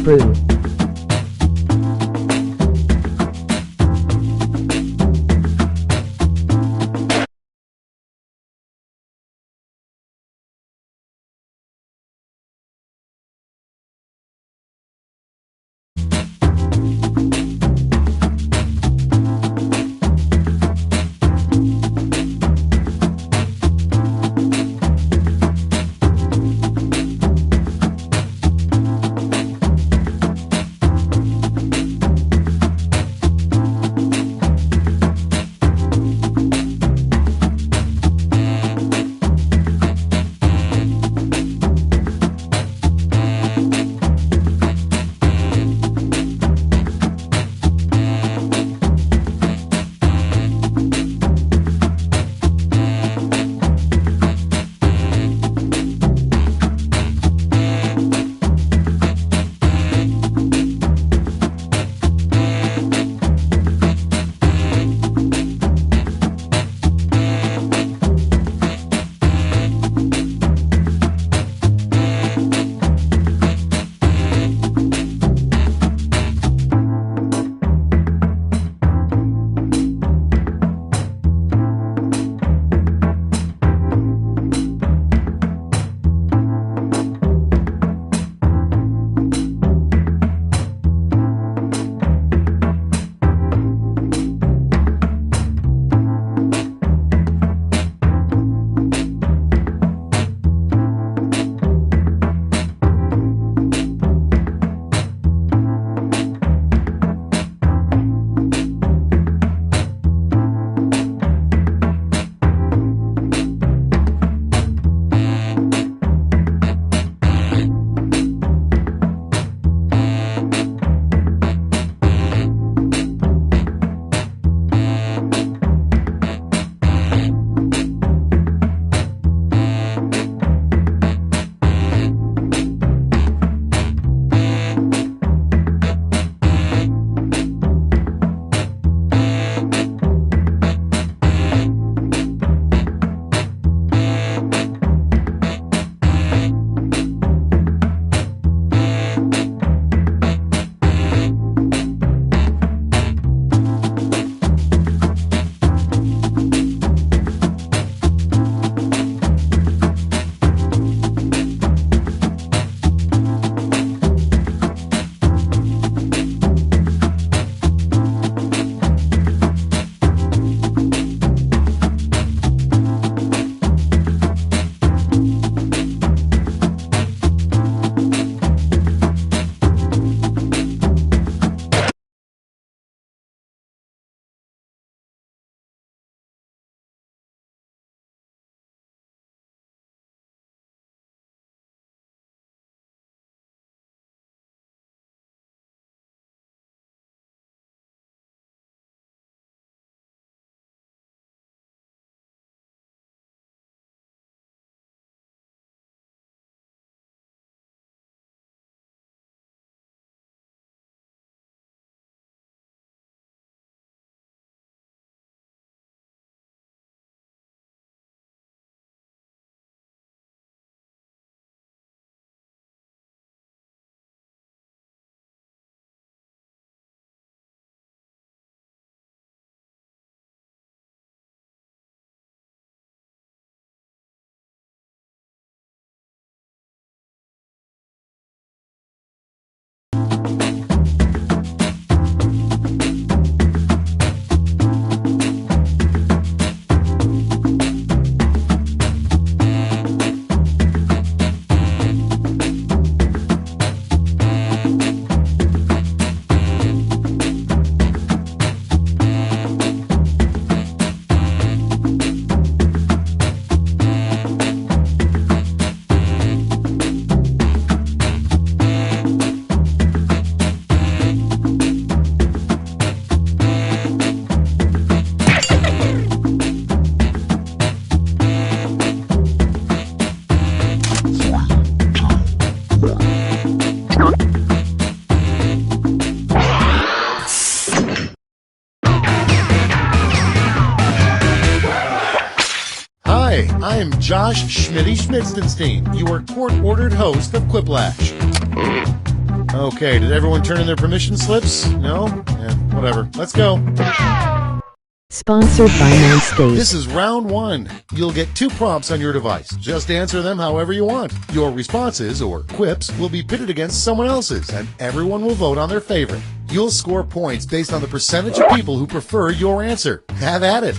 brew. Hi, I am Josh Schmitty Schmitzenstein, your court-ordered host of Quiplash. Okay, did everyone turn in their permission slips? No? Yeah, whatever. Let's go. Sponsored by Manscaped. This is round one. You'll get 2 prompts on your device. Just answer them however you want. Your responses, or quips, will be pitted against someone else's, and everyone will vote on their favorite. You'll score points based on the percentage of people who prefer your answer. Have at it.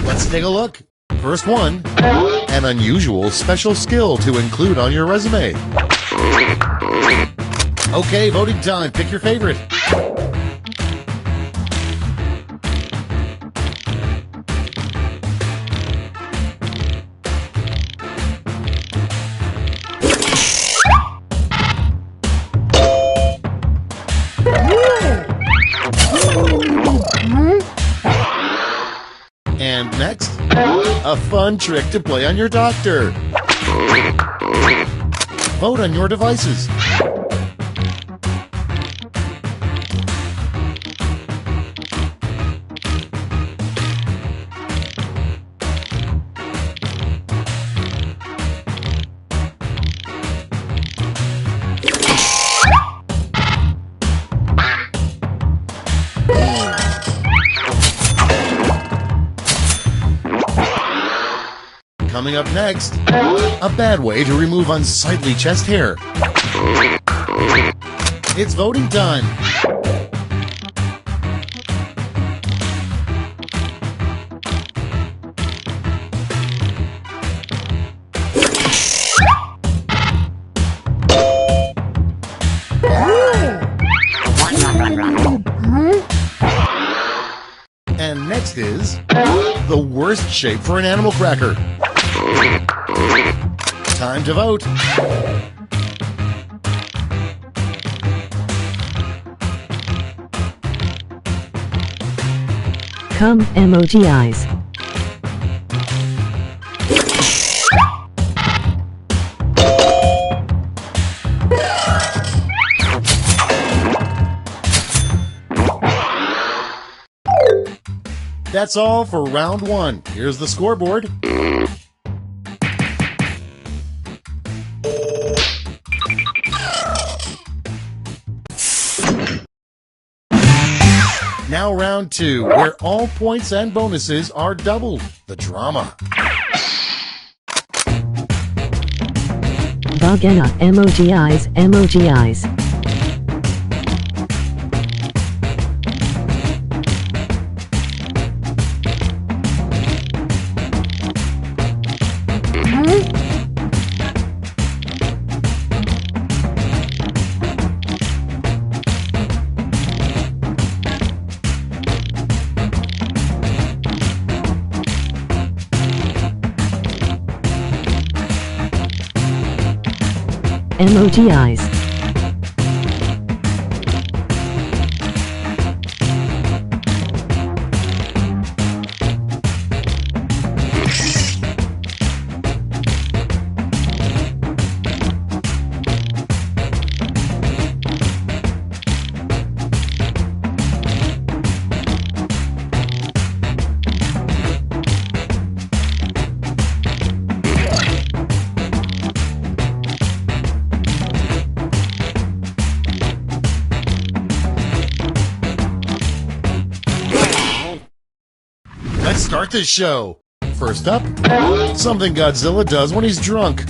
Let's take a look. First one, an unusual special skill to include on your resume. Okay, voting time. Pick your favorite. And next, a fun trick to play on your doctor. Vote on your devices. Coming up next, a bad way to remove unsightly chest hair. It's voting time. And next is the worst shape for an animal cracker. Time to vote. Come emoji eyes. That's all for round one. Here's the scoreboard. Now round two, where all points and bonuses are doubled. The drama. Vagina emoji eyes, emoji eyes. Emoji eyes. start this show. First up, something Godzilla does when he's drunk.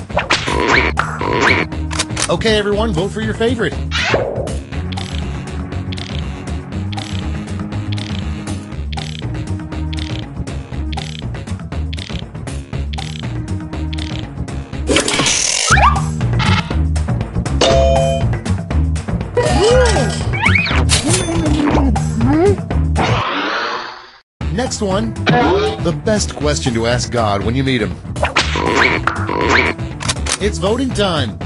Okay, everyone, vote for your favorite. Next one, the best question to ask God when you meet him. It's voting time.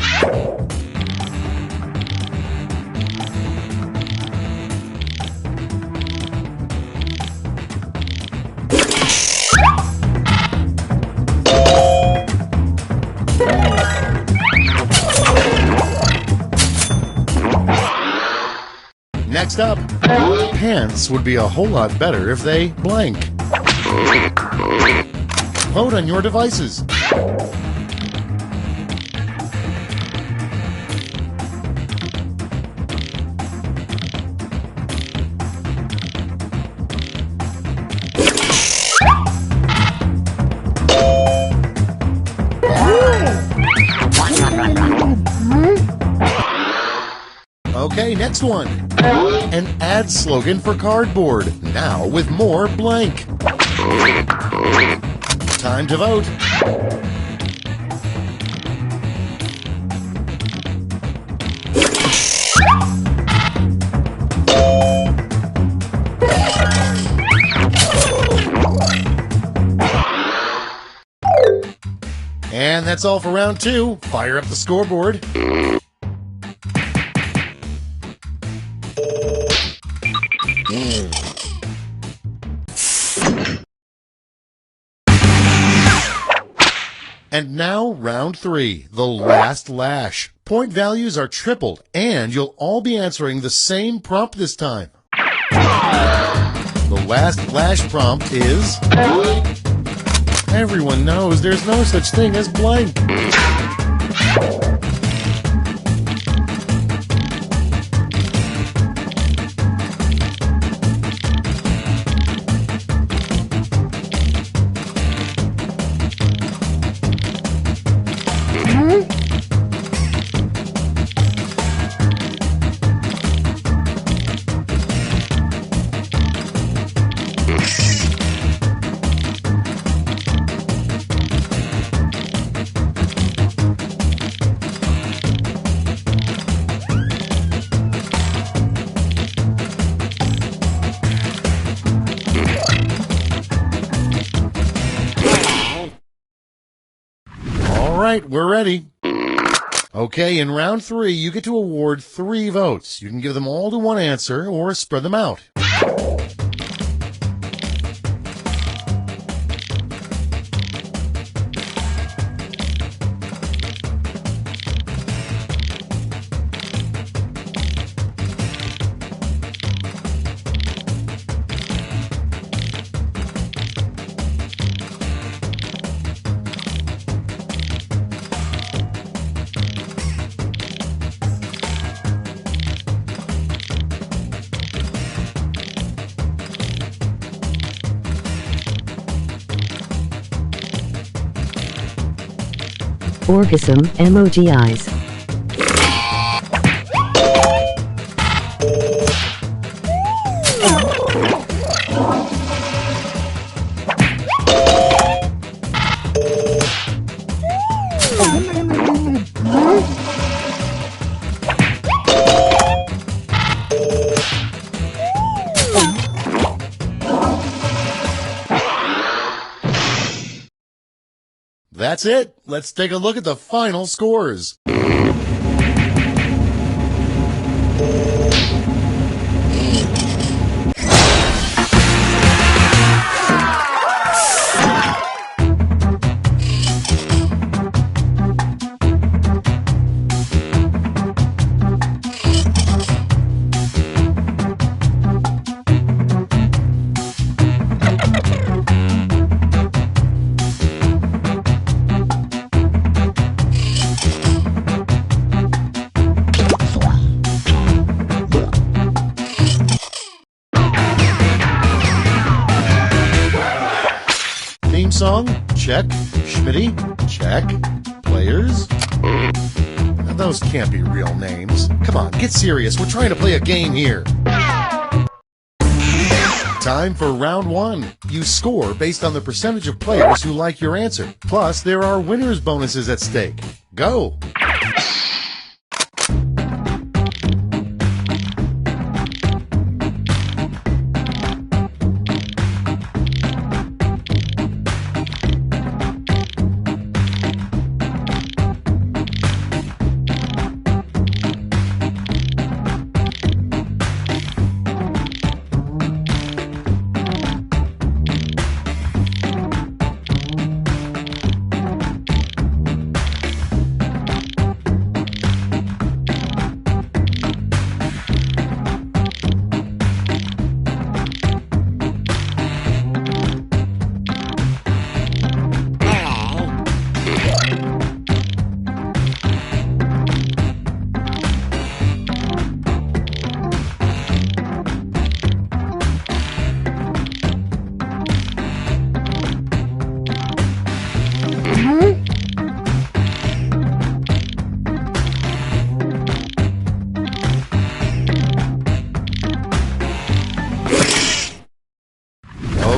Next up, pants would be a whole lot better if they blank. Vote on your devices. Okay, next one. An ad slogan for cardboard, now with more blank. Time to vote. And that's all for round 2. Fire up the scoreboard. And now, round 3, the last lash. Point values are tripled, and you'll all be answering the same prompt this time. The last lash prompt is... Everyone knows there's no such thing as blank. All right, we're ready. Okay, in round 3, you get to award 3 votes. You can give them all to one answer or spread them out. Orgasm emojis. That's it. Let's take a look at the final scores. song? Check. Schmitty? Check. Players? Those can't be real names. Come on, get serious. We're trying to play a game here. Time for round one. You score based on the percentage of players who like your answer. Plus, there are winners' bonuses at stake. Go!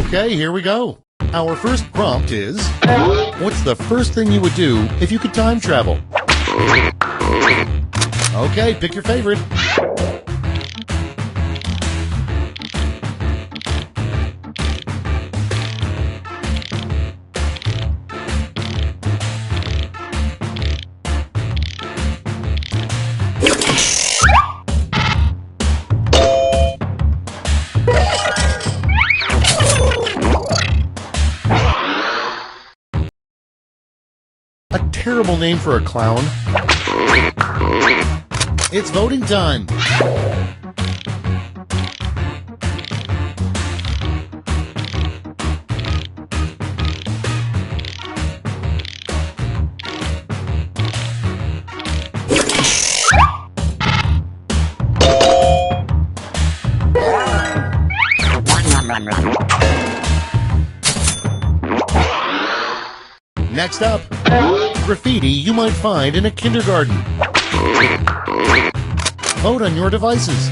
Okay, here we go. Our first prompt is, what's the first thing you would do if you could time travel? Okay, pick your favorite. A terrible name for a clown. It's voting time. Next up, graffiti you might find in a kindergarten. Vote on your devices.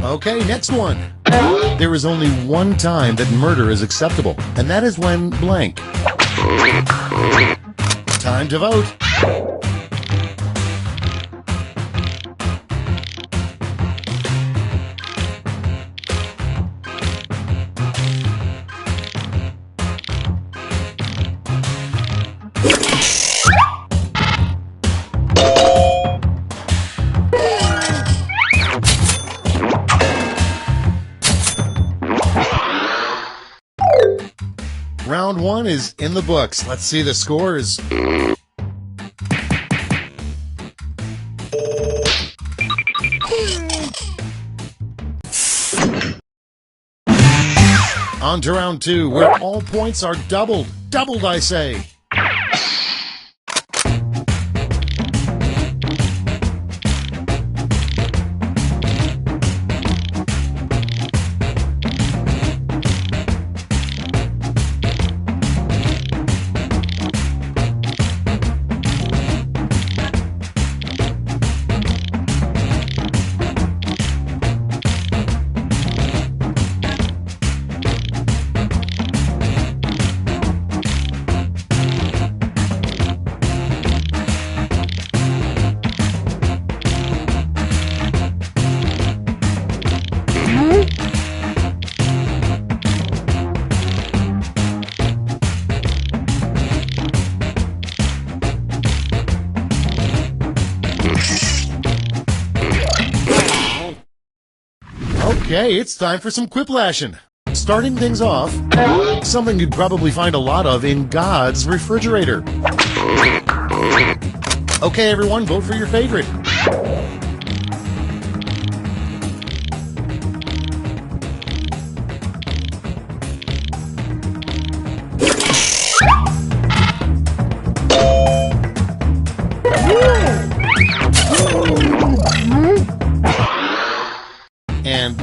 Okay, next one. There is only one time that murder is acceptable, and that is when blank. Time to vote. Round one is in the books. Let's see the scores. On to round two, where all points are doubled. Doubled, I say. Okay, it's time for some quiplashing. Starting things off, something you'd probably find a lot of in God's refrigerator. Okay, everyone, vote for your favorite.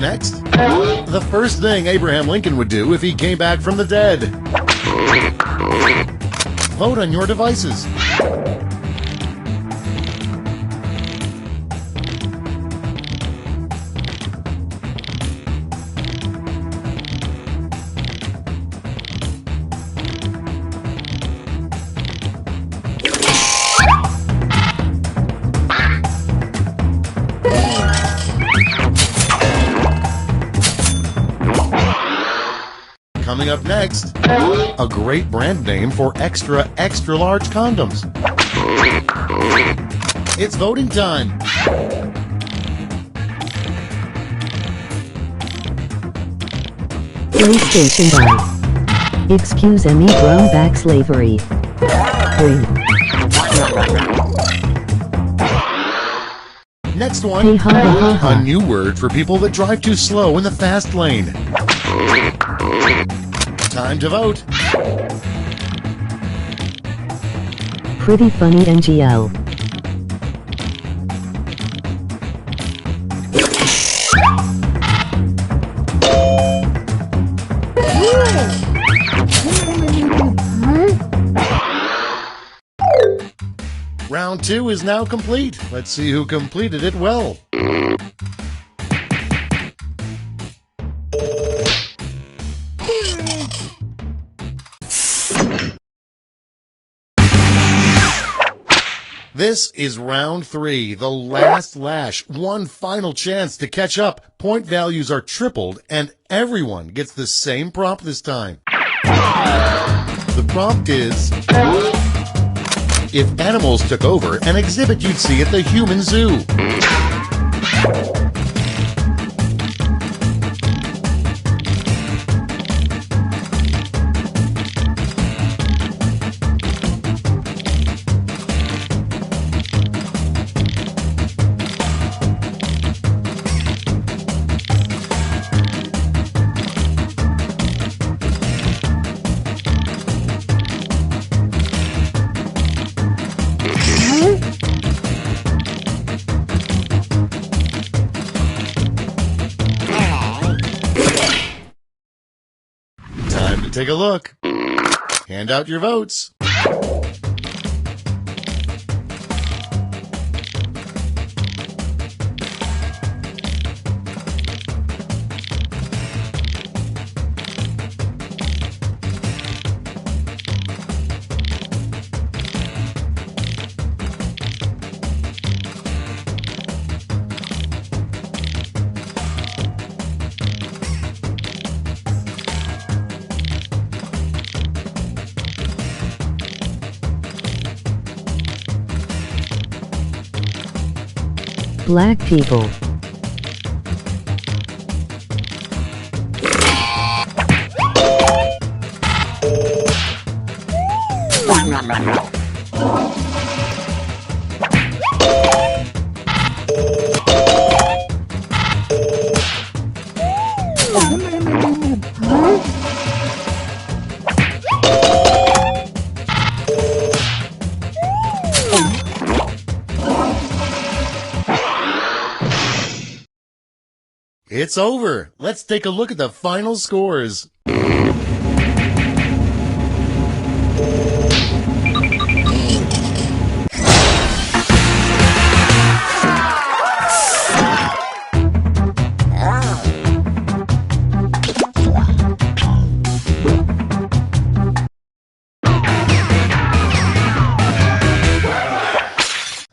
next? The first thing Abraham Lincoln would do if he came back from the dead. Vote on your devices. Coming up next, a great brand name for extra, extra large condoms. It's voting time. PlayStation 1. Excuse me from back slavery. Green. Next one, Hey, ha, ha, ha, ha. a new word for people that drive too slow in the fast lane. Time to vote. Pretty funny NGL. Round 2 is now complete. Let's see who completed it well. This is round 3, the last lash. One final chance to catch up. Point values are tripled, and everyone gets the same prompt this time. The prompt is, if animals took over an exhibit you'd see at the human zoo. Time to take a look. Hand out your votes. Black people. It's over. Let's take a look at the final scores.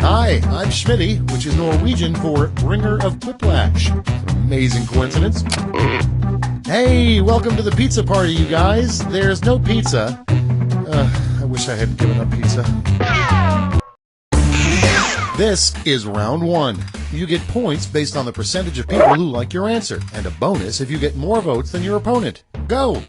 Hi, I'm Schmitty, which is Norwegian for bringer of whiplash. Amazing coincidence. Hey, welcome to the pizza party, you guys. There's no pizza. I wish I hadn't given up pizza. This is round 1. You get points based on the percentage of people who like your answer, and a bonus if you get more votes than your opponent. Go!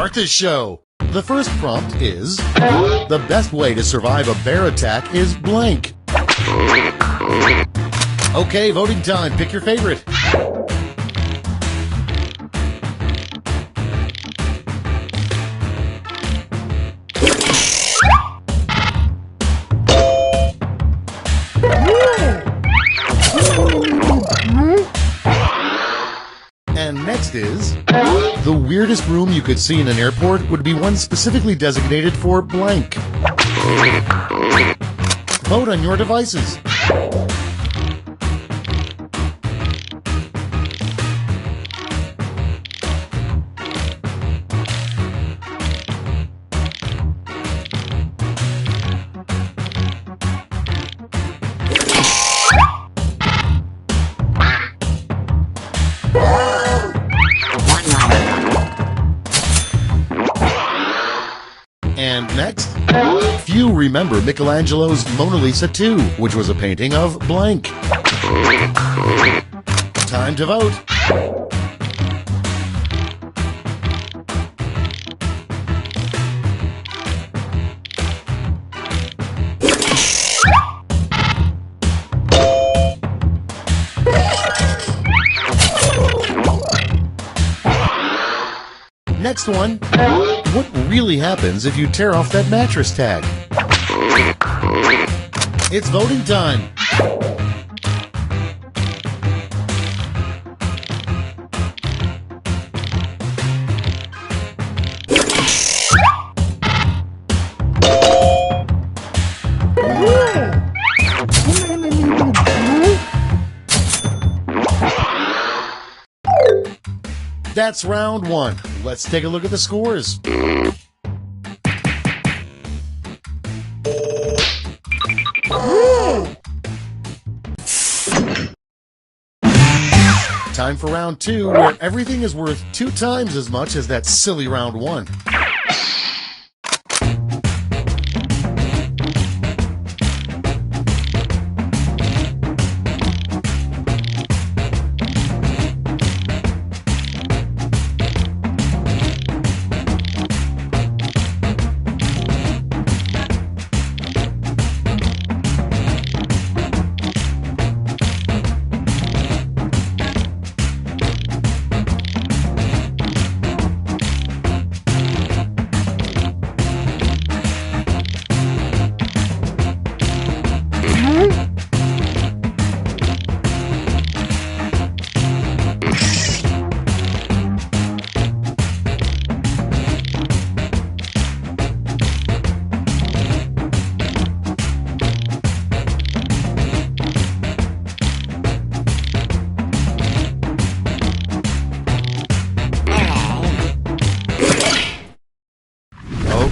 start this show. The first prompt is, the best way to survive a bear attack is blank. Okay, voting time. Pick your favorite. And next is, the weirdest room you could see in an airport would be one specifically designated for blank. Vote on your devices. And next, few remember Michelangelo's Mona Lisa 2, which was a painting of blank. Time to vote. Next one. What really happens if you tear off that mattress tag? It's voting time. That's round one. Let's take a look at the scores. Time for round two, where everything is worth 2 times as much as that silly round one.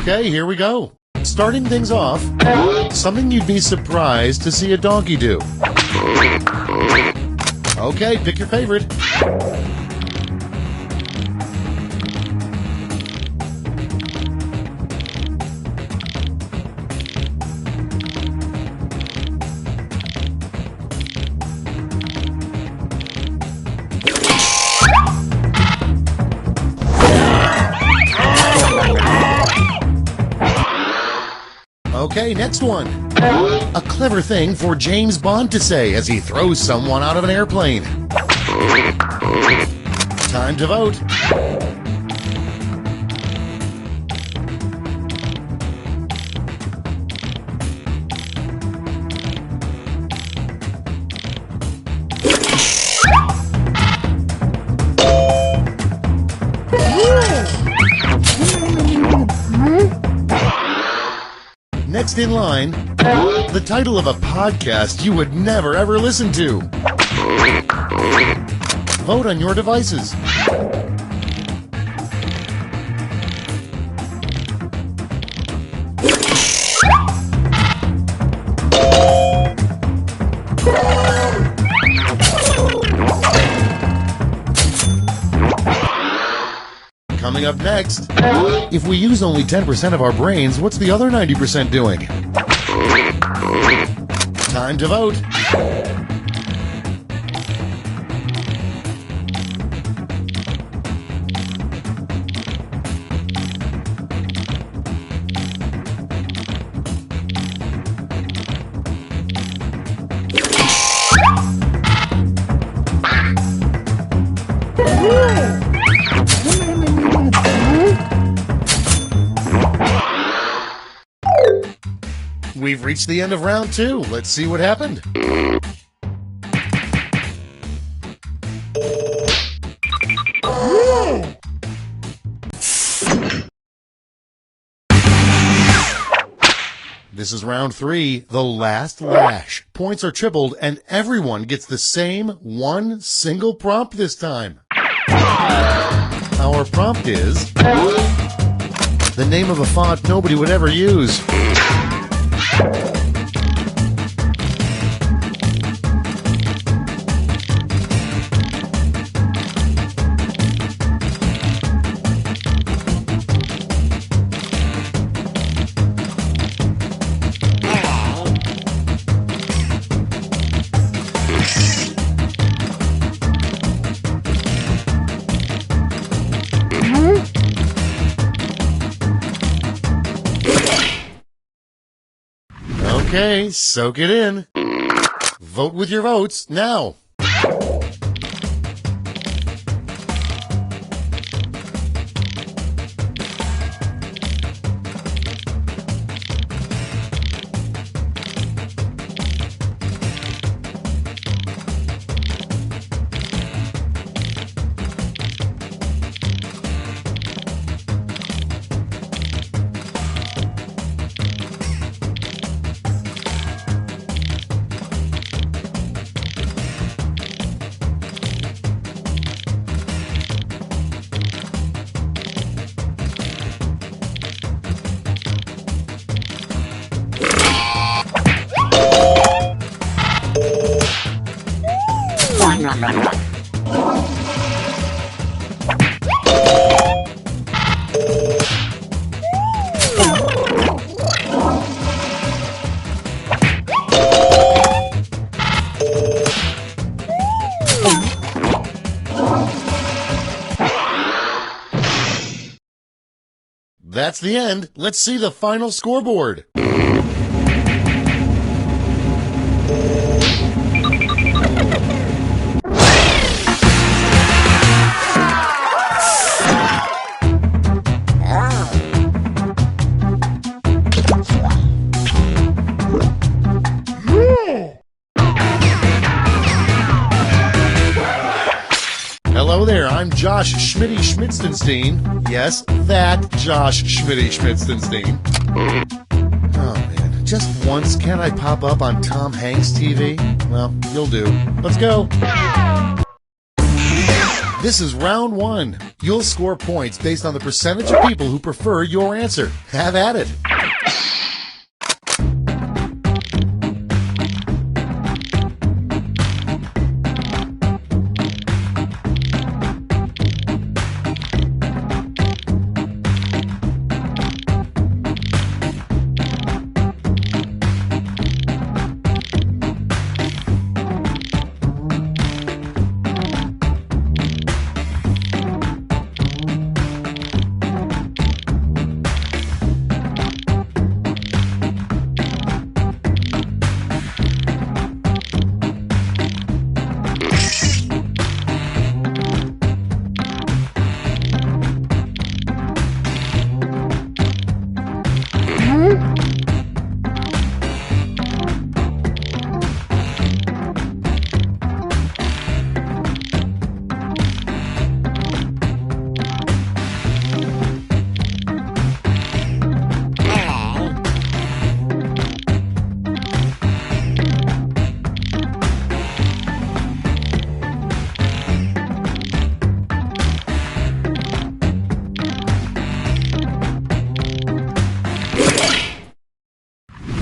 Okay, here we go. Starting things off, something you'd be surprised to see a donkey do. Okay, pick your favorite. Okay, next one. A clever thing for James Bond to say as he throws someone out of an airplane. Time to vote. Next in line, the title of a podcast you would never ever listen to. Vote on your devices. Coming up next, if we use only 10% of our brains, what's the other 90% doing? Time to vote. we've reached the end of round 2. Let's see what happened. This is round 3, the last lash. Points are tripled and everyone gets the same one single prompt this time. Our prompt is the name of a font nobody would ever use. Okay, soak it in. Vote with your votes now. That's the end. Let's see the final scoreboard. Hello there, I'm Josh Schmitty-Schmitzenstein. Yes, that Josh Schmitty-Schmitzenstein. Oh man, just once can't I pop up on Tom Hanks' TV? Well, you'll do. Let's go. This is round 1. You'll score points based on the percentage of people who prefer your answer. Have at it.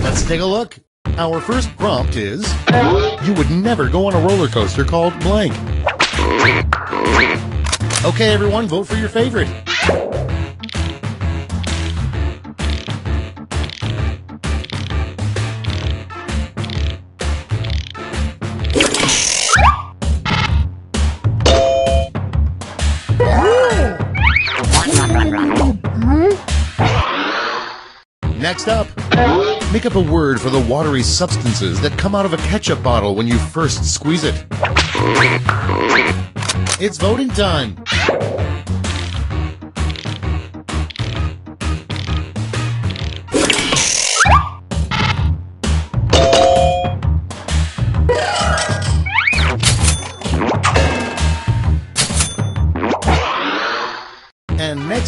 Let's take a look. Our first prompt is, you would never go on a roller coaster called blank. Okay, everyone, vote for your favorite. Next up, make up a word for the watery substances that come out of a ketchup bottle when you first squeeze it. It's voting time.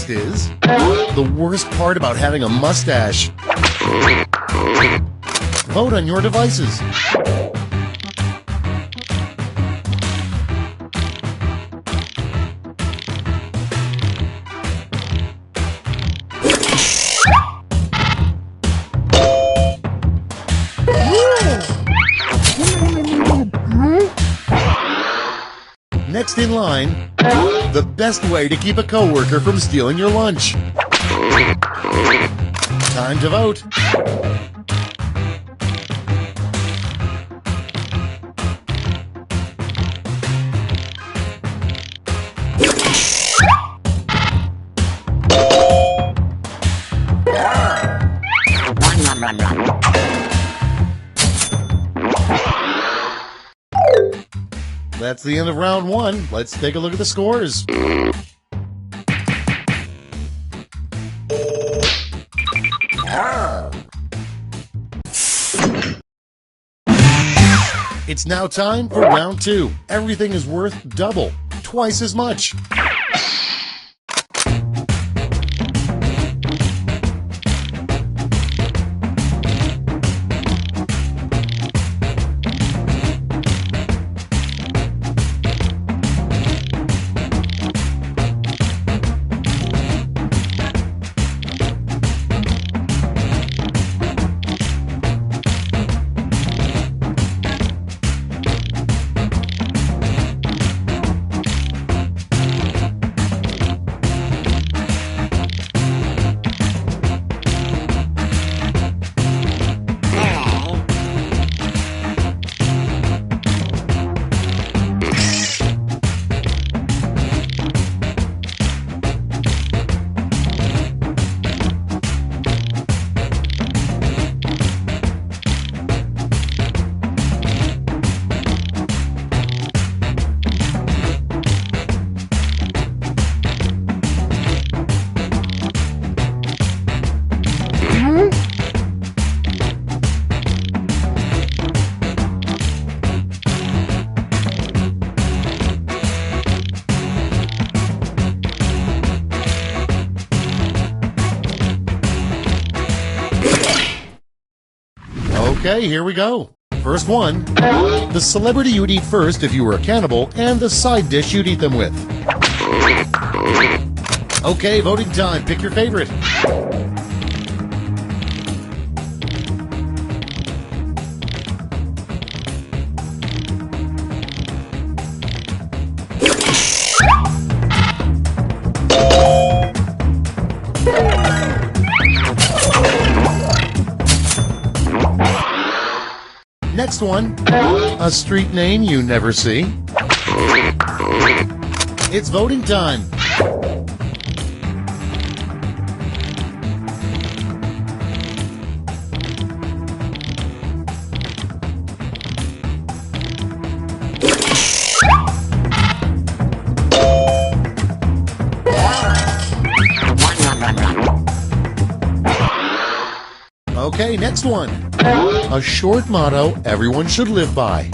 next is the worst part about having a mustache. Vote on your devices. Next in line, the best way to keep a coworker from stealing your lunch. Time to vote. That's the end of round one. Let's take a look at the scores. It's now time for round two. Everything is worth double, twice as much. Okay, here we go. First one, the celebrity you'd eat first if you were a cannibal, and the side dish you'd eat them with. Okay, voting time. Pick your favorite. Next one, a street name you never see. It's voting time. Okay, next one. A short motto everyone should live by.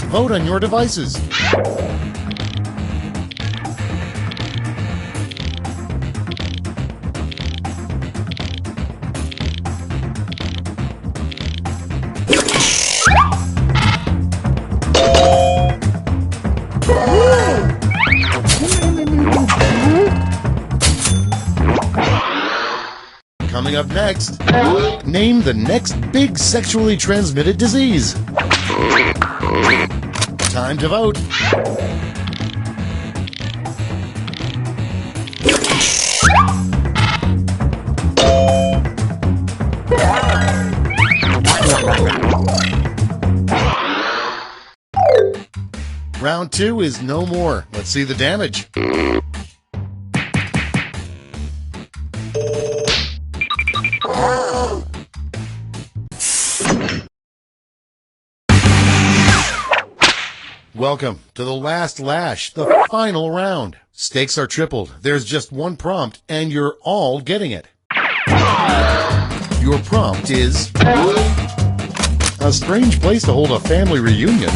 Vote on your devices. Coming up next, name the next big sexually transmitted disease. Time to vote. Round two is no more. Let's see the damage. Welcome to the last lash, the final round. Stakes are tripled. There's just one prompt, and you're all getting it. Your prompt is a strange place to hold a family reunion.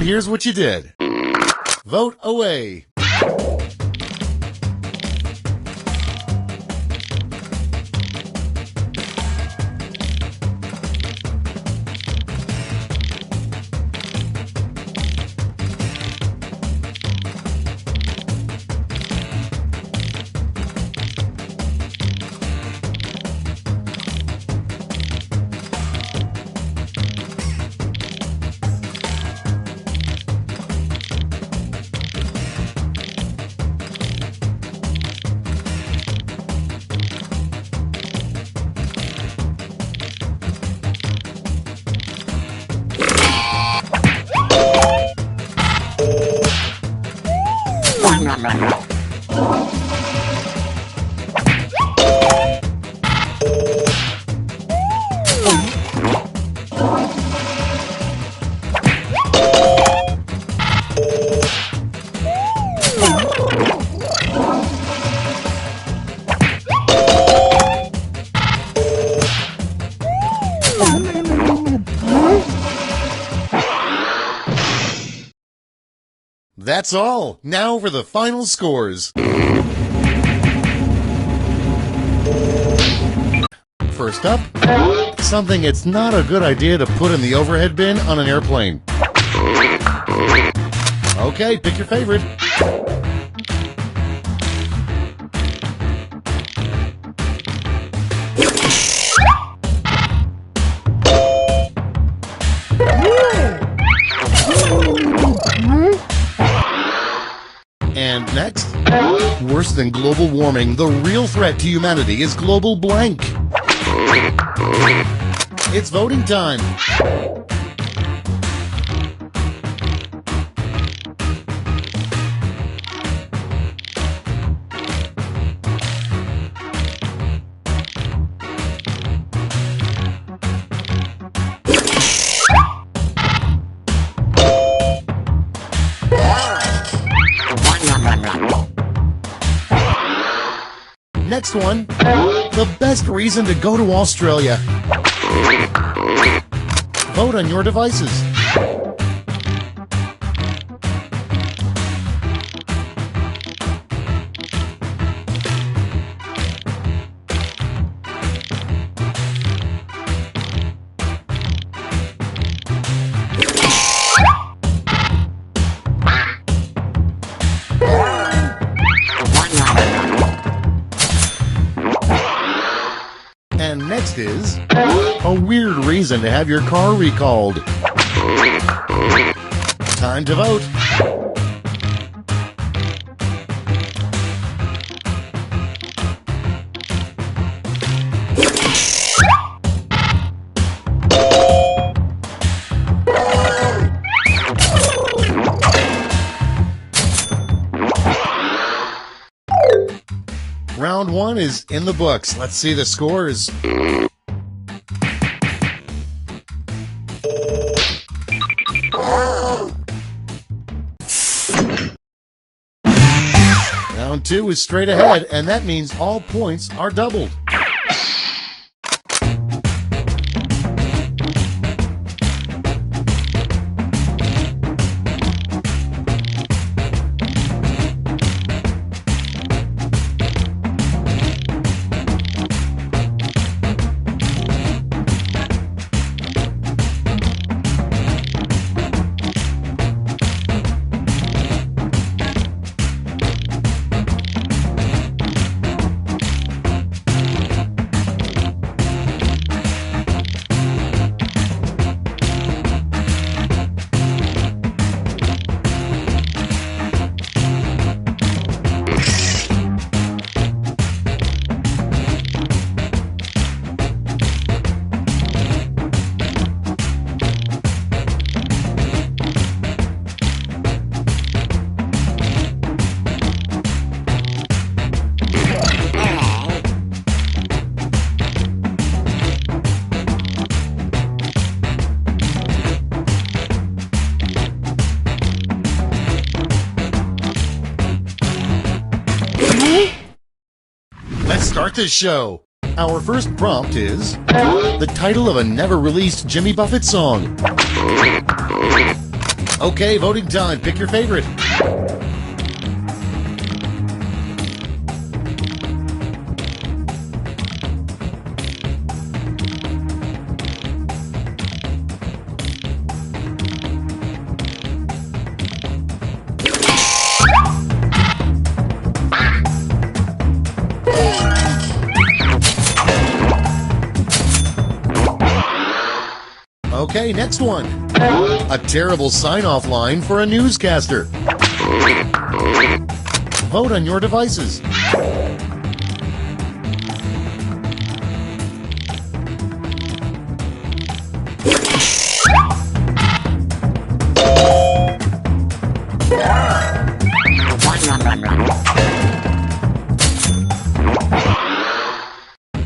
here's what you did. Vote away. That's all. Now for the final scores. First up, something it's not a good idea to put in the overhead bin on an airplane. Okay, pick your favorite. And next, worse than global warming, the real threat to humanity is global blank. It's voting time. Next one, the best reason to go to Australia. Vote on your devices. And next is a weird reason to have your car recalled. Time to vote. Round one is in the books. Let's see the scores. Round two is straight ahead, and that means all points are doubled. Let's start this show. Our first prompt is the title of a never-released Jimmy Buffett song. Okay, voting time. Pick your favorite. Okay, next one. A terrible sign-off line for a newscaster. Vote on your devices.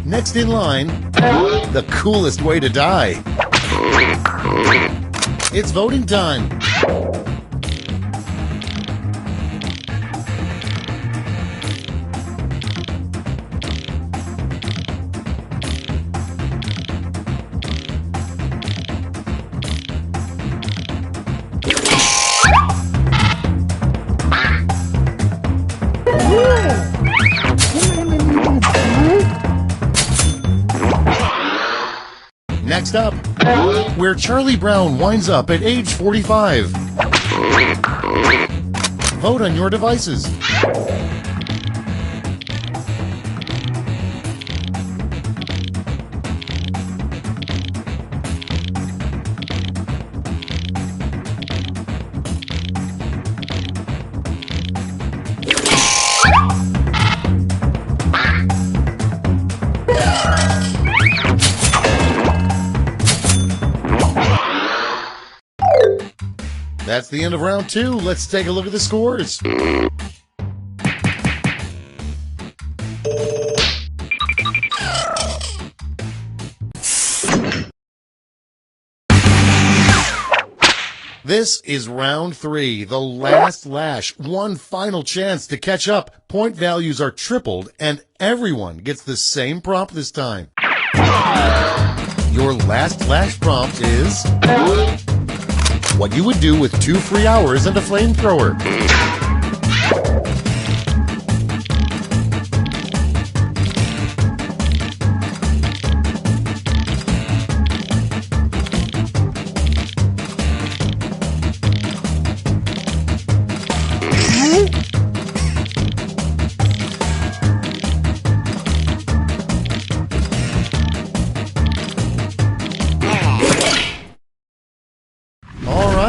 Next in line, the coolest way to die. It's voting time. Next up, where Charlie Brown winds up at age 45. Vote on your devices. That's the end of round 2. Let's take a look at the scores. This is round 3, the last lash. One final chance to catch up. Point values are tripled, and everyone gets the same prompt this time. Your last lash prompt is what you would do with 2 free hours and a flamethrower.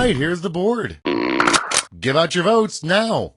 Here's the board. Give out your votes now.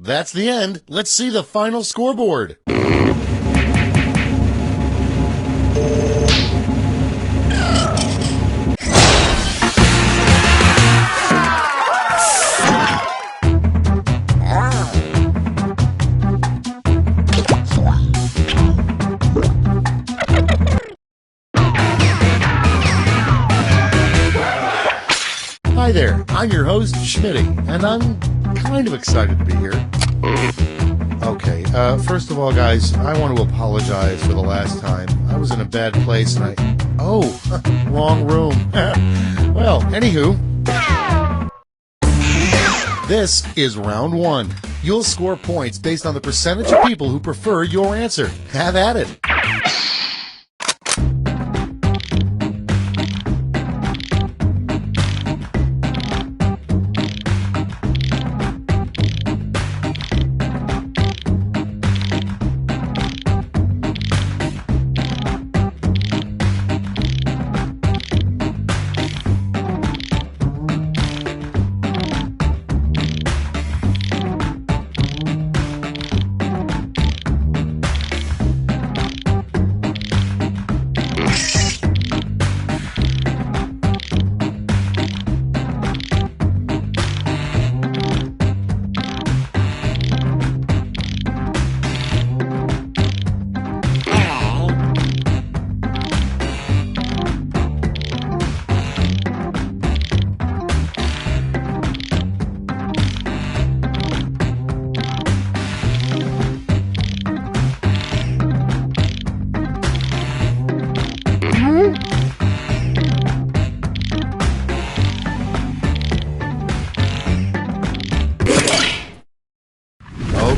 That's the end. Let's see the final scoreboard. Hi there, I'm your host, Schmitty, and I'm kind of excited to be here. Okay, first of all, guys, I want to apologize for the last time. I was in a bad place and wrong room. Well, anywho, This is round one. You'll score points based on the percentage of people who prefer your answer. Have at it.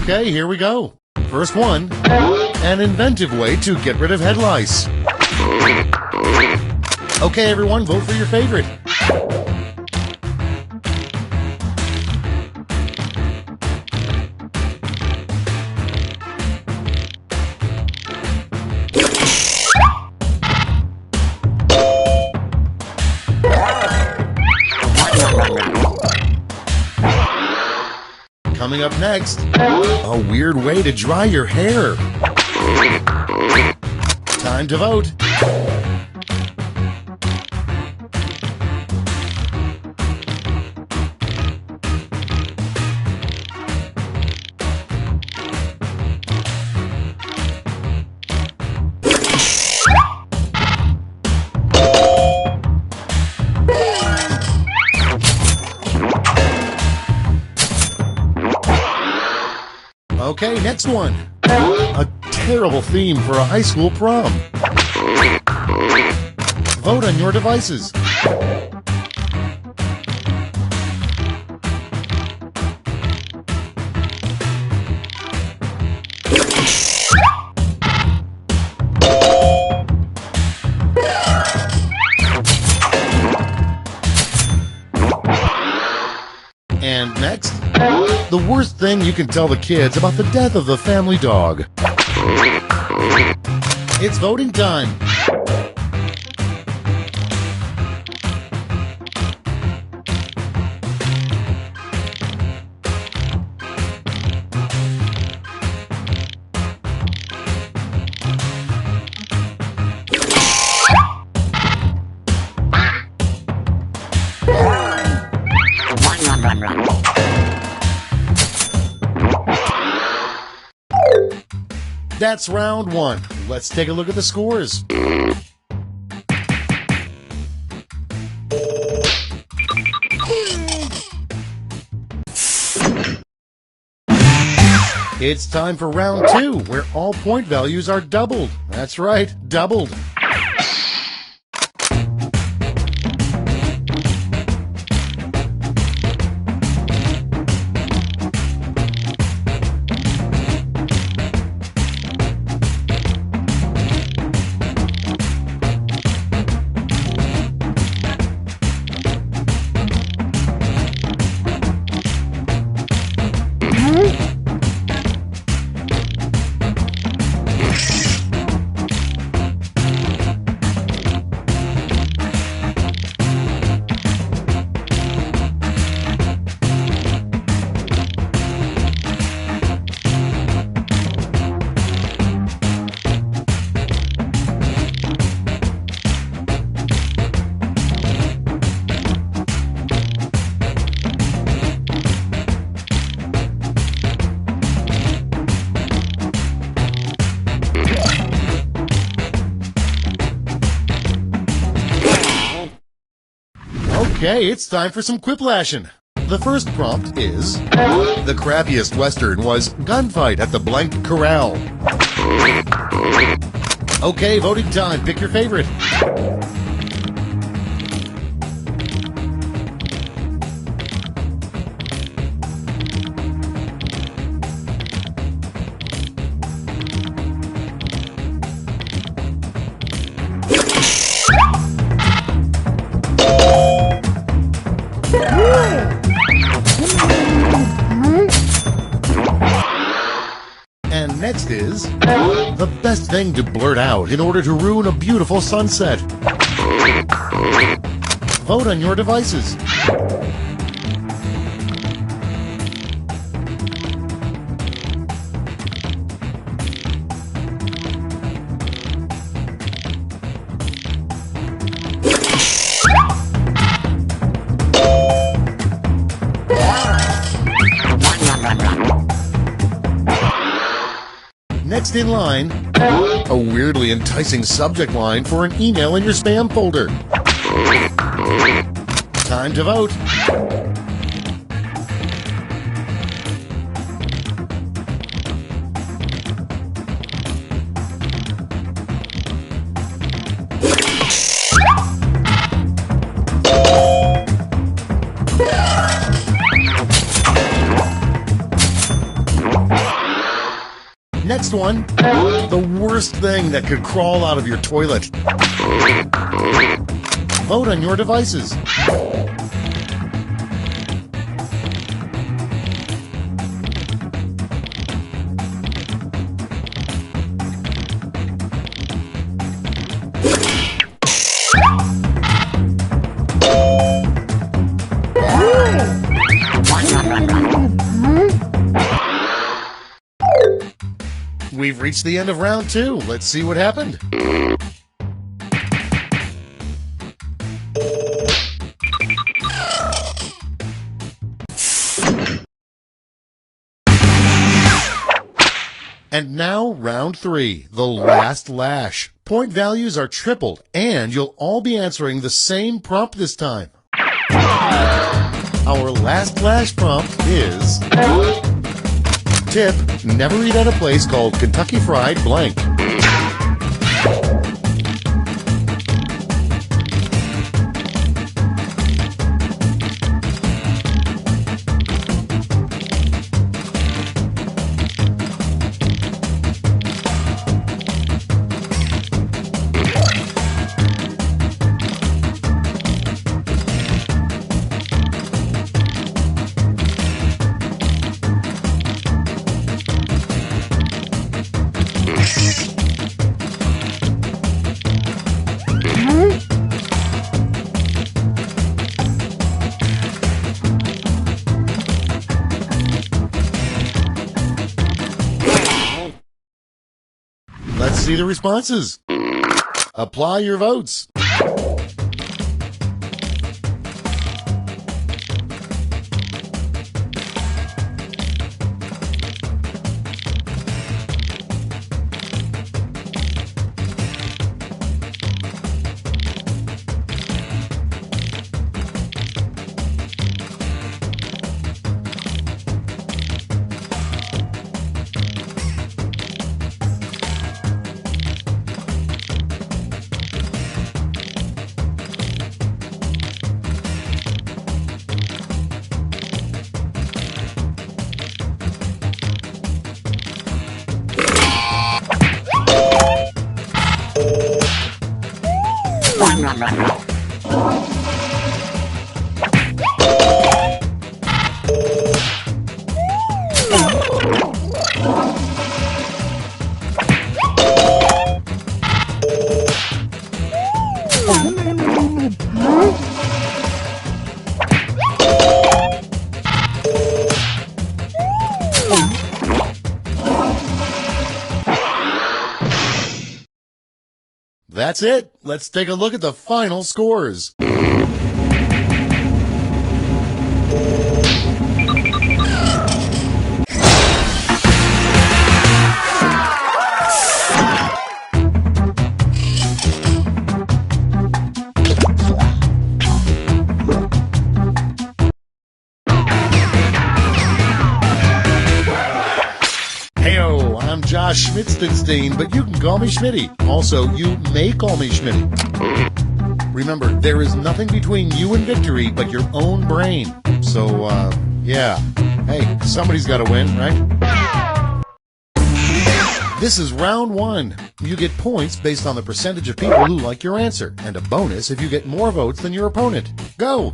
Okay, here we go. First one, an inventive way to get rid of head lice. Okay, everyone, vote for your favorite. Coming up next, a weird way to dry your hair. Time to vote. Okay, next one. A terrible theme for a high school prom. Vote on your devices. And next, the worst thing you can tell the kids about the death of the family dog. It's voting time. That's round one. Let's take a look at the scores. It's time for round two, where all point values are doubled. That's right, doubled. Okay, it's time for some quiplashing. The first prompt is, the crappiest Western was gunfight at the blank corral. Okay, voting time. Pick your favorite. Next is the best thing to blurt out in order to ruin a beautiful sunset. Vote on your devices. Next in line, a weirdly enticing subject line for an email in your spam folder. Time to vote. Next one, the worst thing that could crawl out of your toilet. Vote on your devices. We've reached the end of round 2. Let's see what happened. And now round 3, the last lash. Point values are tripled, and you'll all be answering the same prompt this time. Our last lash prompt is... Tip, never eat at a place called Kentucky Fried Blank. Let's see the responses. Apply your votes. That's it. Let's take a look at the final scores. Heyo, I'm Chadmumpz26's, but you can call me Schmitty. Also, you may call me Schmitty. Remember, there is nothing between you and victory but your own brain. So, yeah. Hey, somebody's got to win, right? This is round 1. You get points based on the percentage of people who like your answer, and a bonus if you get more votes than your opponent. Go!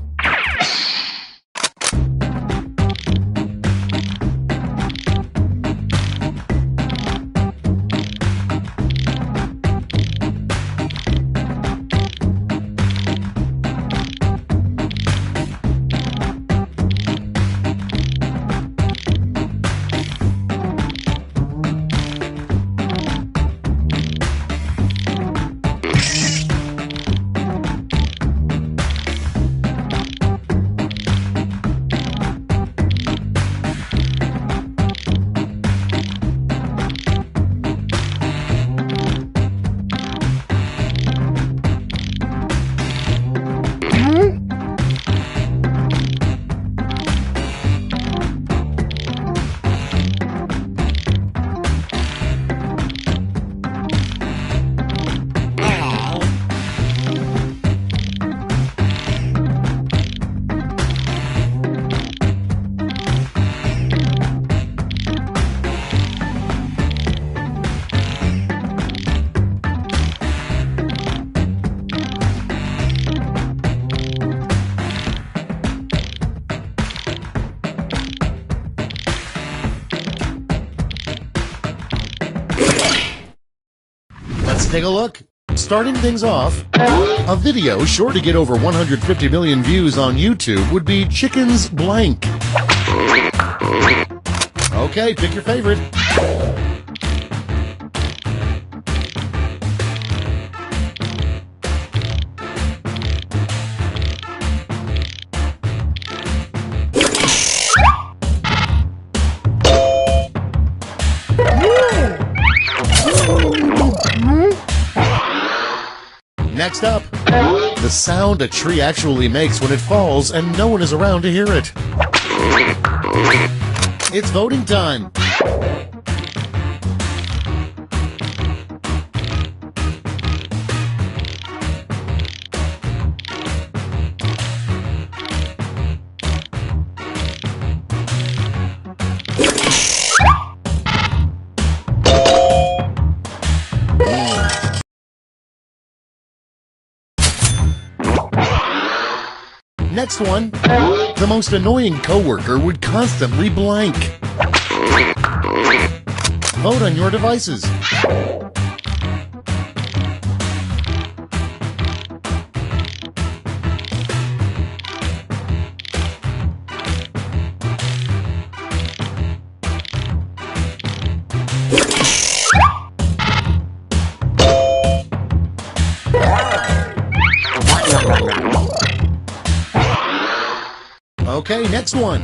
take a look. Starting things off, a video sure to get over 150 million views on YouTube would be Chickens Blank. Okay, pick your favorite. Next up, the sound a tree actually makes when it falls and no one is around to hear it. It's voting time. Next one, the most annoying coworker would constantly blank. Vote on your devices. Okay, next one.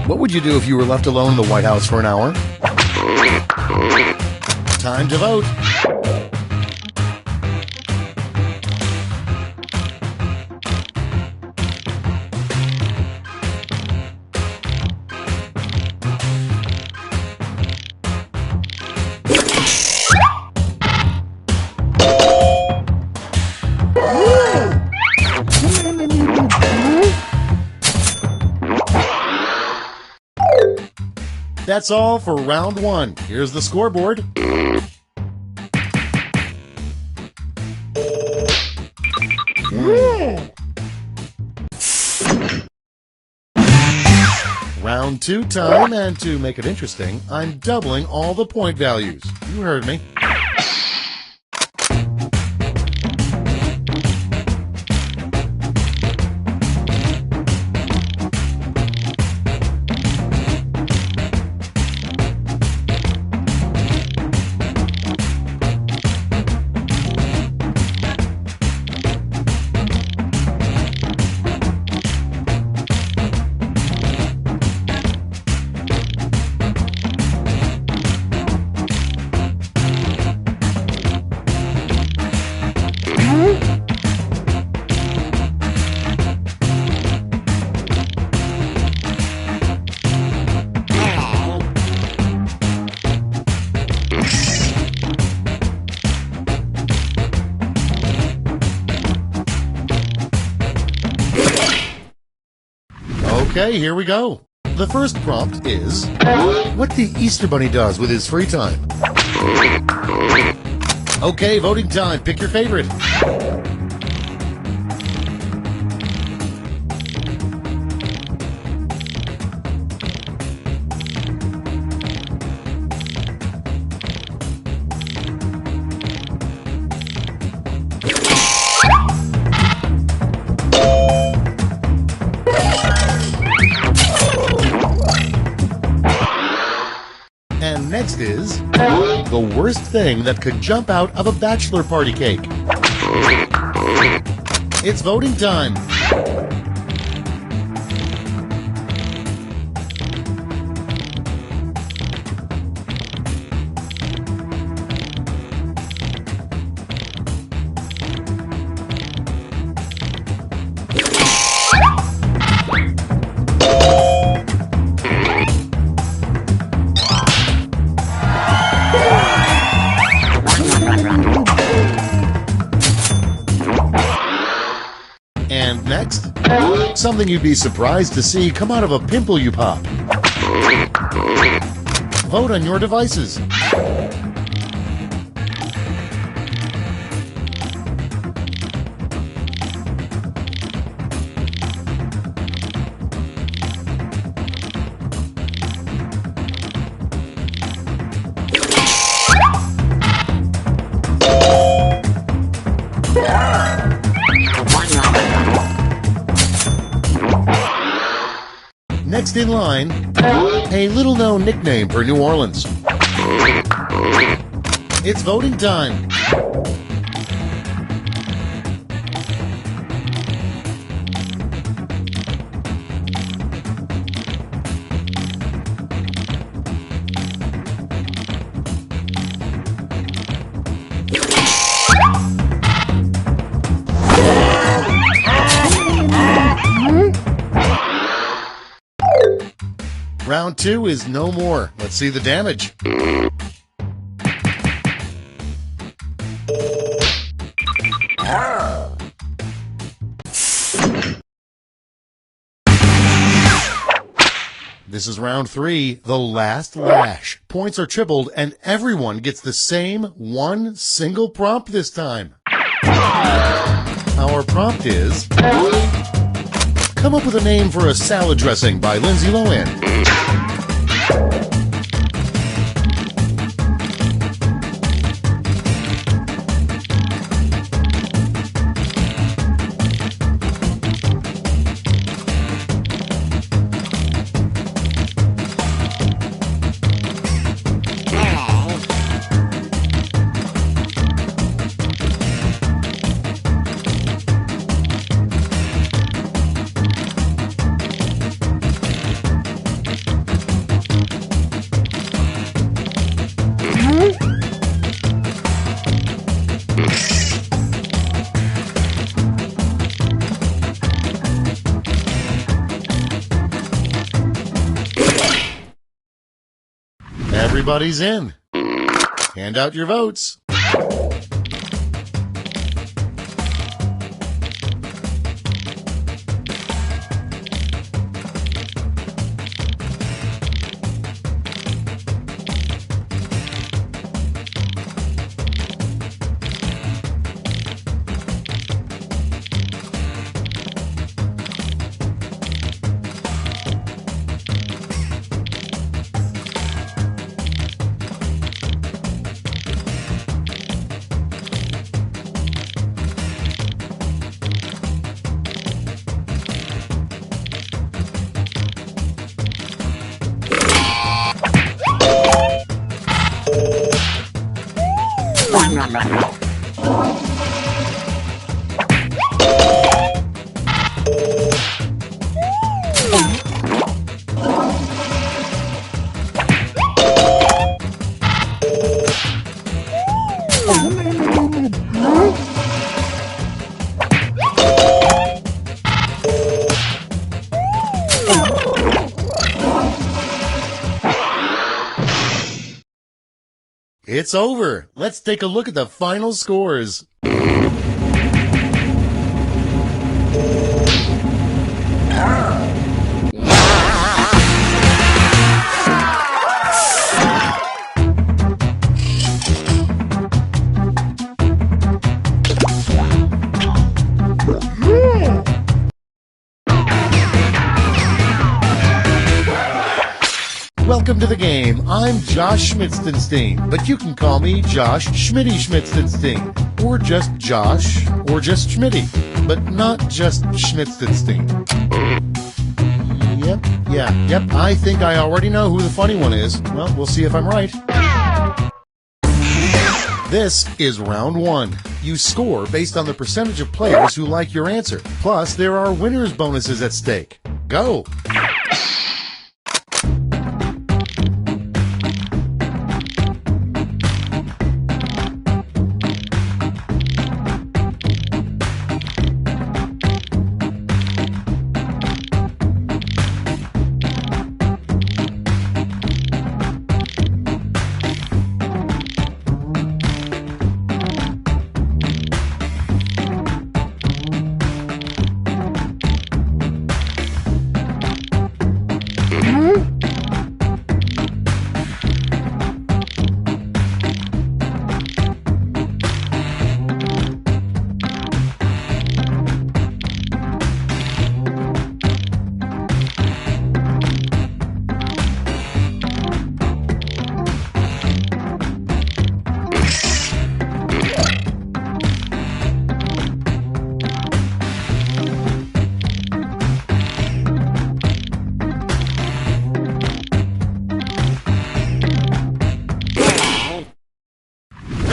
What would you do if you were left alone in the White House for an hour? Time to vote. That's all for round one. Here's the scoreboard. Round two time, and to make it interesting, I'm doubling all the point values. You heard me. Okay, here we go. The first prompt is what the Easter Bunny does with his free time. Okay, voting time. Pick your favorite. And next is the worst thing that could jump out of a bachelor party cake. It's voting time. And next, something you'd be surprised to see come out of a pimple you pop. Vote on your devices. Next in line, a little-known nickname for New Orleans. It's voting time. Round 2 is no more. Let's see the damage. This is round 3, the last lash. Points are tripled and everyone gets the same one single prompt this time. Our prompt is, come up with a name for a salad dressing by Lindsay Lohan. Everybody's in. Hand out your votes. It's over. Let's take a look at the final scores. Welcome to the game. I'm Josh Schmitzenstein, but you can call me Josh Schmitty Schmitzenstein, or just Josh, or just Schmitty, but not just Schmitzenstein. Yep, I think I already know who the funny one is. Well, we'll see if I'm right. This is round 1. You score based on the percentage of players who like your answer. Plus, there are winners' bonuses at stake. Go!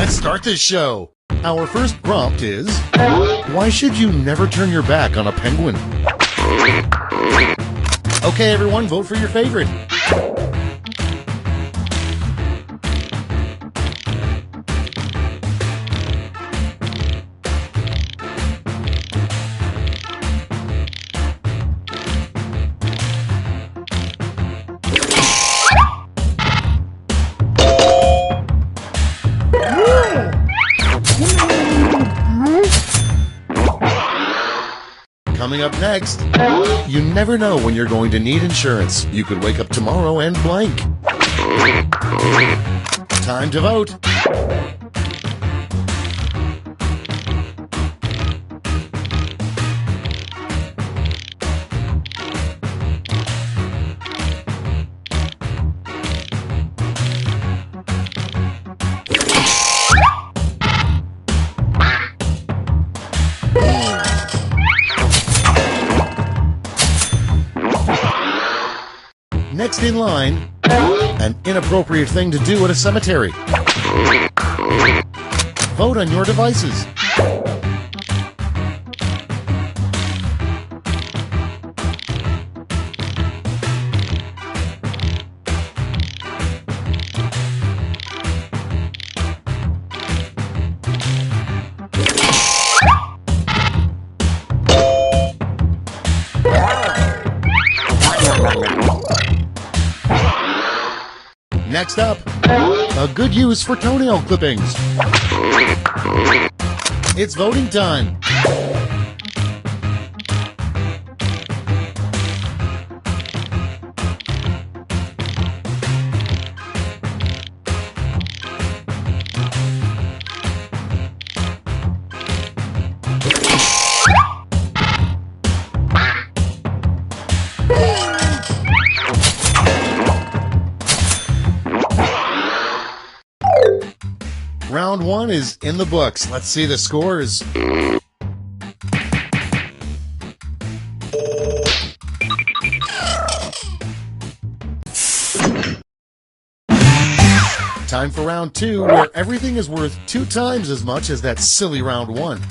let's start this show. Our first prompt is, why should you never turn your back on a penguin? Okay, everyone, vote for your favorite. Coming up next, you never know when you're going to need insurance. You could wake up tomorrow and blank. Time to vote. Next in line, an inappropriate thing to do at a cemetery. Vote on your devices. Next up, a good use for toenail clippings. It's voting time. Round one is in the books. Let's see the scores. Time for round two, where everything is worth 2 times as much as that silly round one.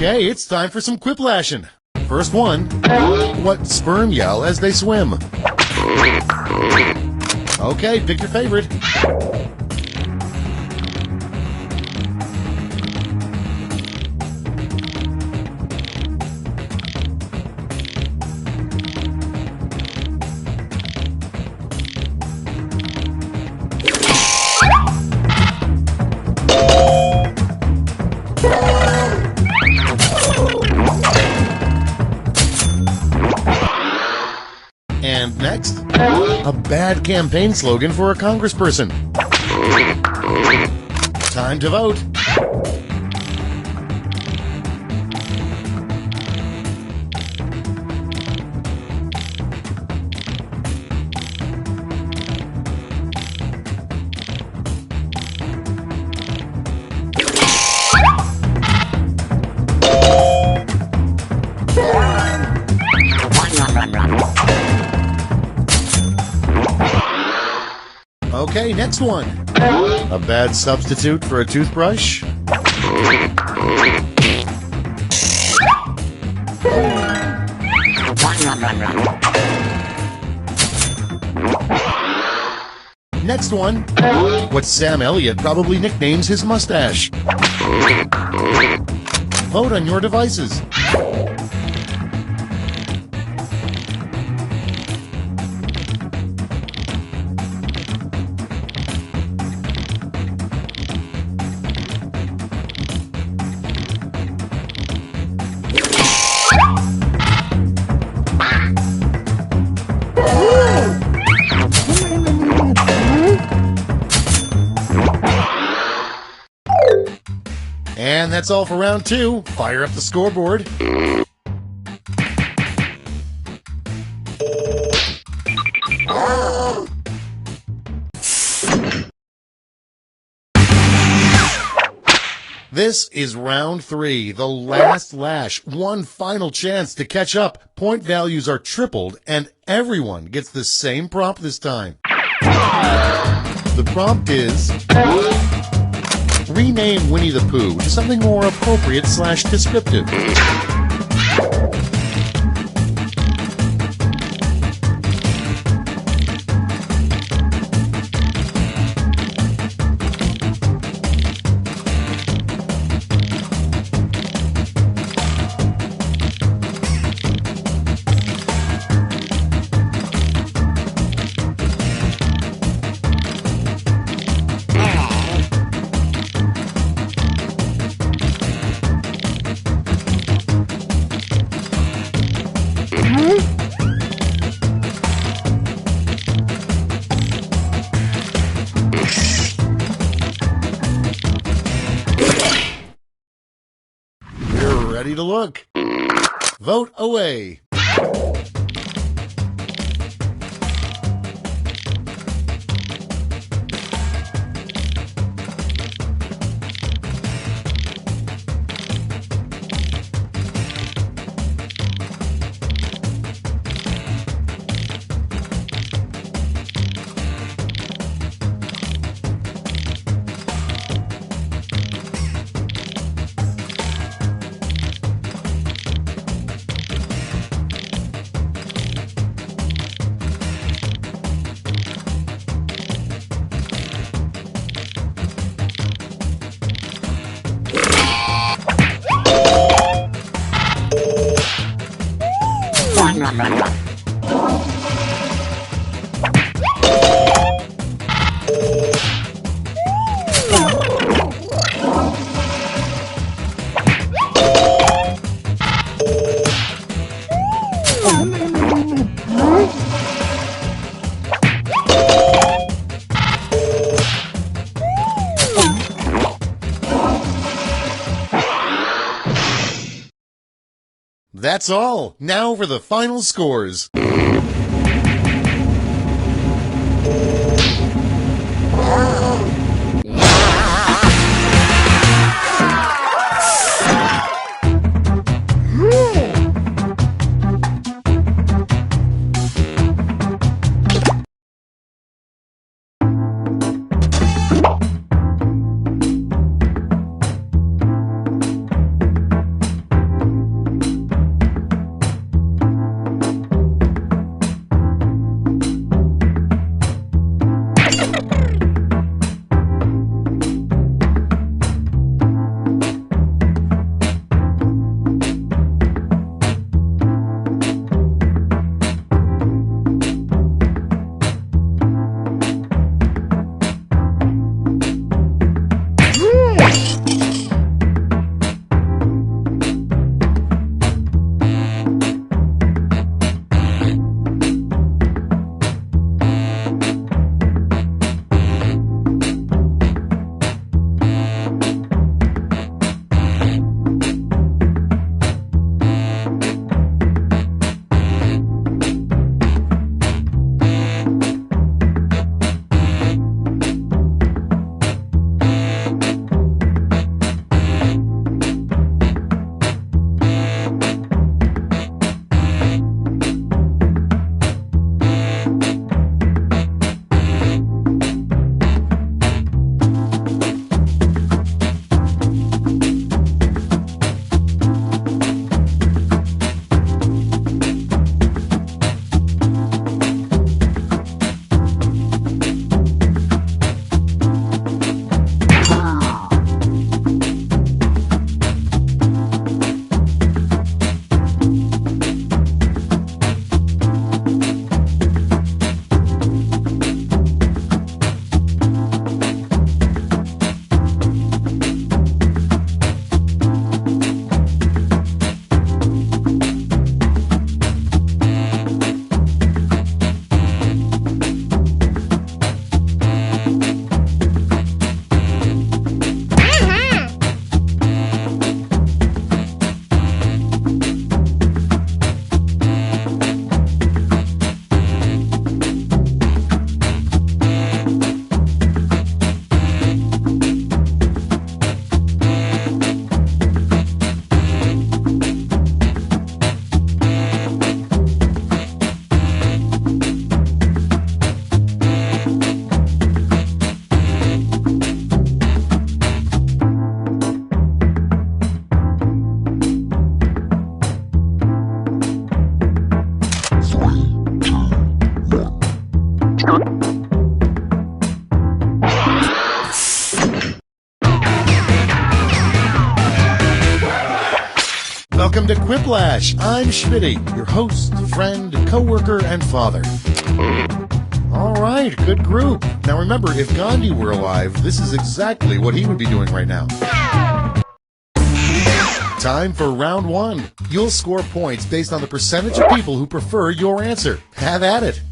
Okay, it's time for some quiplashing. First one, what sperm yell as they swim? Okay, pick your favorite. And next, a bad campaign slogan for a congressperson. Time to vote. Okay, next one. A bad substitute for a toothbrush? Next one. What Sam Elliott probably nicknames his mustache. Vote on your devices. And that's all for round 2. Fire up the scoreboard. This is round 3, the last lash. One final chance to catch up. Point values are tripled, and everyone gets the same prompt this time. The prompt is... rename Winnie the Pooh to something more appropriate / descriptive. You're ready to look. Vote away. That's all. Now for the final scores. Quiplash. I'm Schmitty, your host, friend, co-worker, and father. All right, good group. Now remember, if Gandhi were alive, this is exactly what he would be doing right now. Time for round one. You'll score points based on the percentage of people who prefer your answer. Have at it.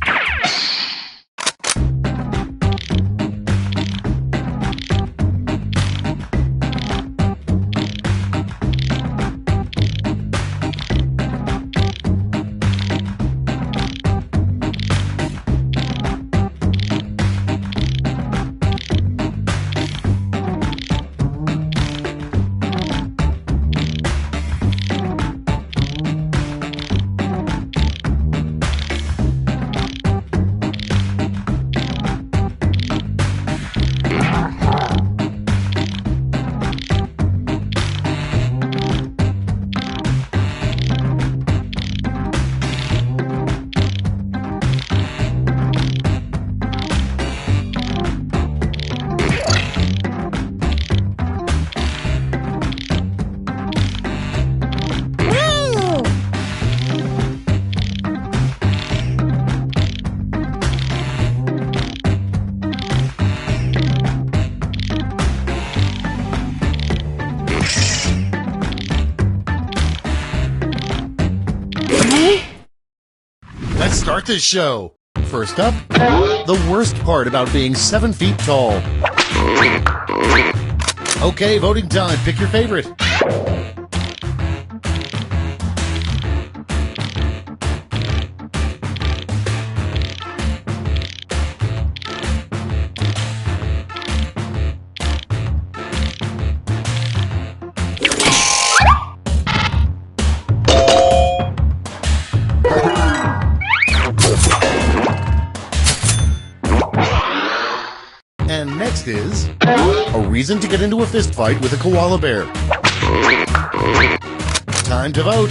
Let's start this show. First up, the worst part about being 7 feet tall. Okay, voting time. Pick your favorite. And next is a reason to get into a fist fight with a koala bear. Time to vote.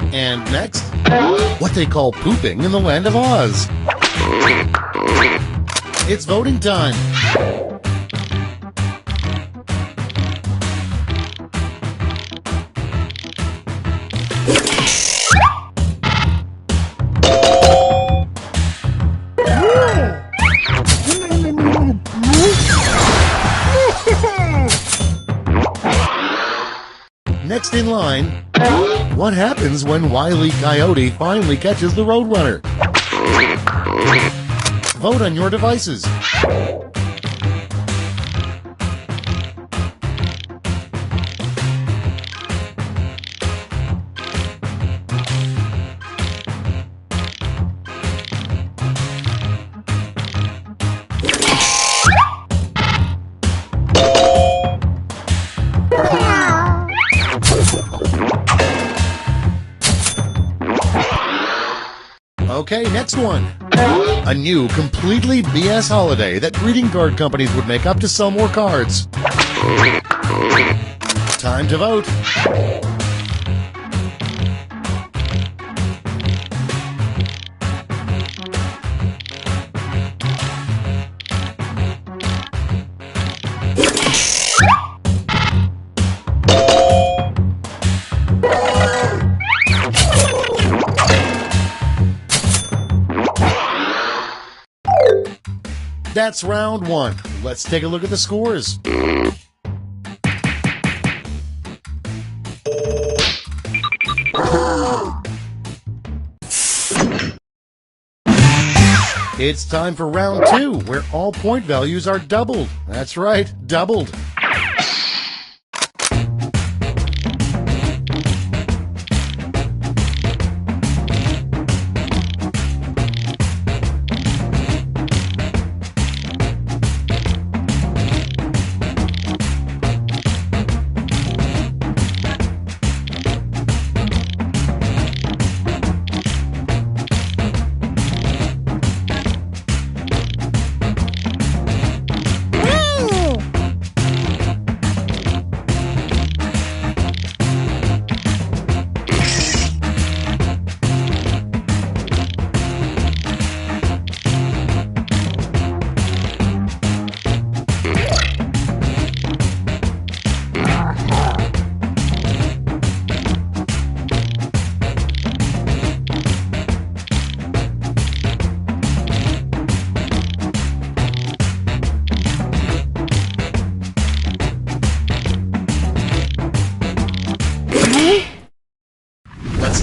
And next, what they call pooping in the land of Oz. It's voting time. Next in line, what happens when Wile E. Coyote finally catches the Roadrunner? Vote on your devices. Okay, next one. A new, completely BS holiday that greeting card companies would make up to sell more cards. Time to vote. That's round one. Let's take a look at the scores. It's time for round two, where all point values are doubled. That's right, doubled.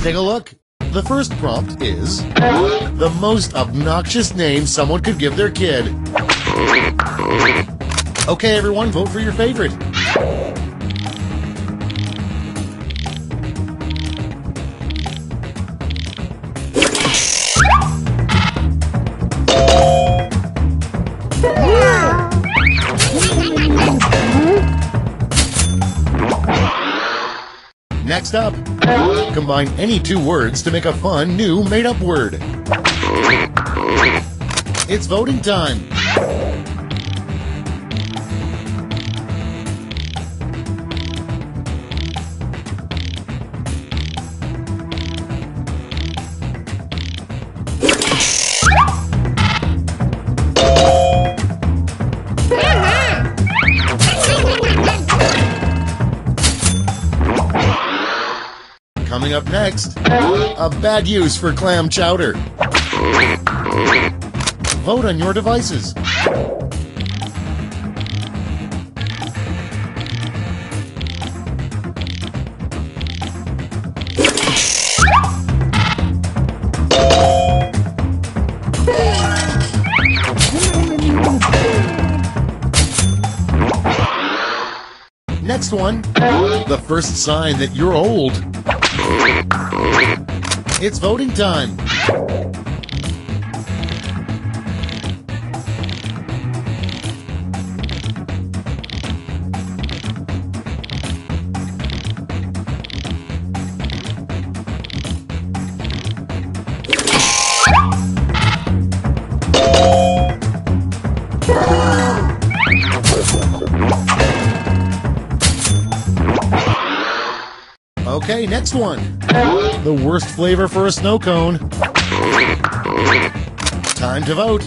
take a look. The first prompt is the most obnoxious name someone could give their kid. Okay, everyone, vote for your favorite. Next up, combine any two words to make a fun new made-up word. It's voting time. Coming up next, a bad use for clam chowder. Vote on your devices. Next one, the first sign that you're old. It's voting time. Okay, next one. The worst flavor for a snow cone. Time to vote.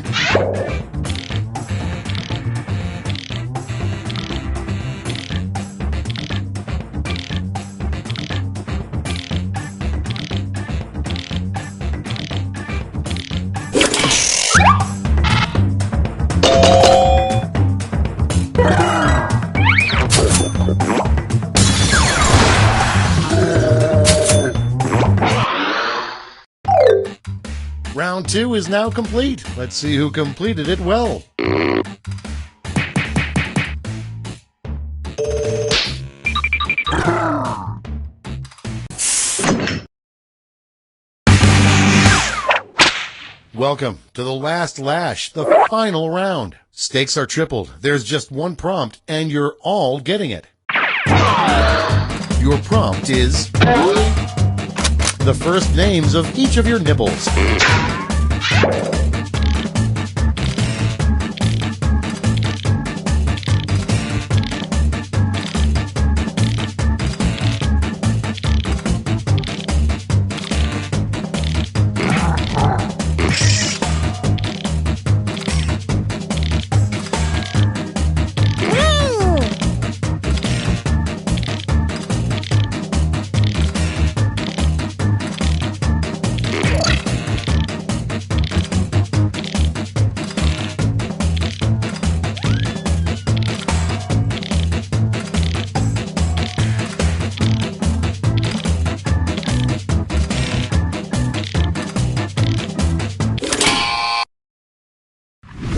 Round 2 is now complete. Let's see who completed it well. Welcome to the last lash, the final round. Stakes are tripled. There's just one prompt, and you're all getting it. Your prompt is the first names of each of your nibbles.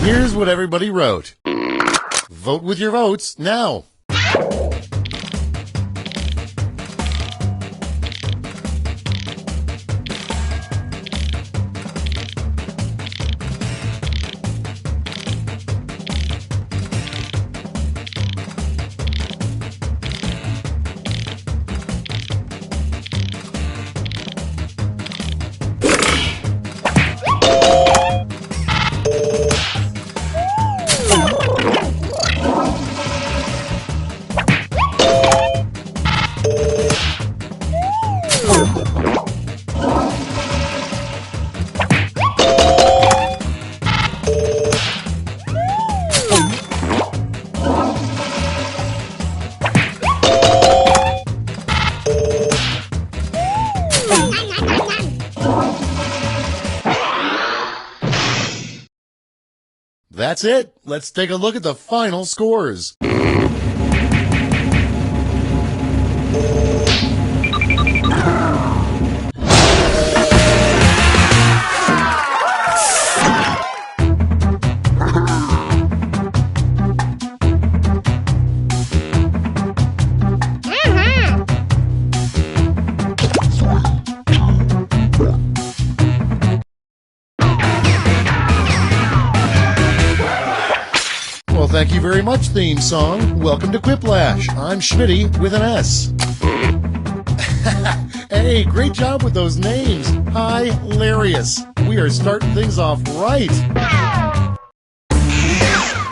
Here's what everybody wrote. Vote with your votes now. That's it. Let's take a look at the final scores. very much theme song. Welcome to Quiplash. I'm Schmitty with an S. Hey, great job with those names. Hilarious. We are starting things off right.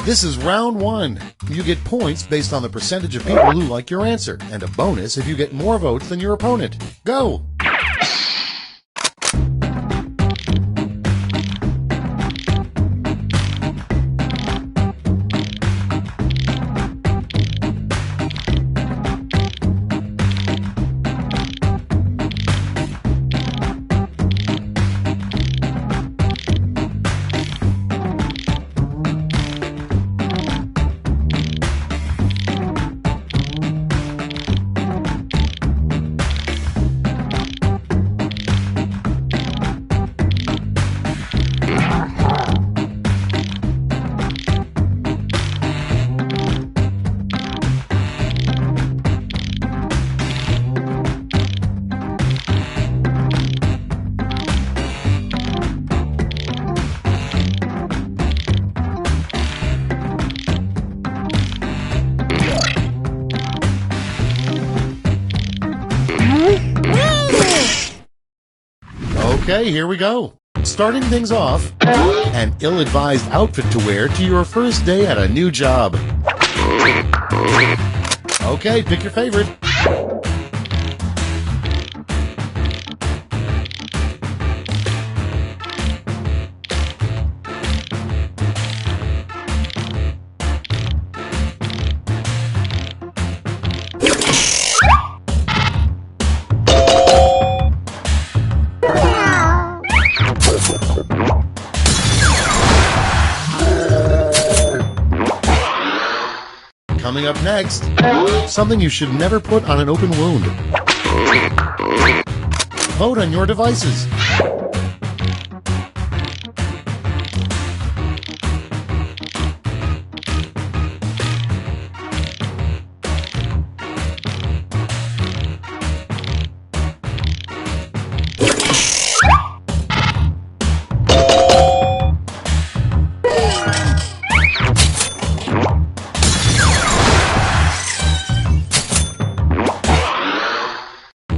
This is round one. You get points based on the percentage of people who like your answer, and a bonus if you get more votes than your opponent. Go! Okay, here we go. Starting things off, an ill-advised outfit to wear to your first day at a new job. Okay, pick your favorite. Coming up next, something you should never put on an open wound. Vote on your devices.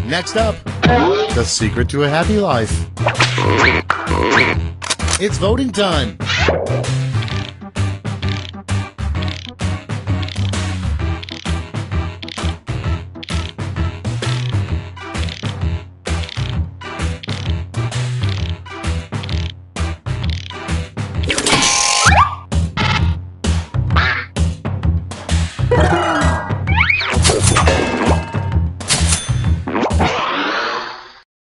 Next up, the secret to a happy life. It's voting time.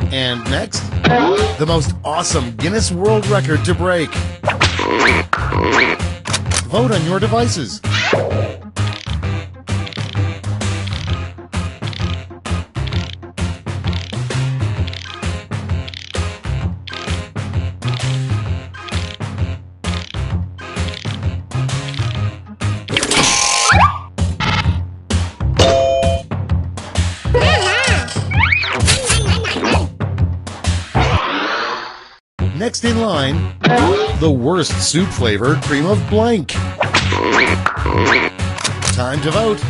And next, the most awesome Guinness World Record to break. Vote on your devices. Next in line, the worst soup flavor, cream of blank. Time to vote.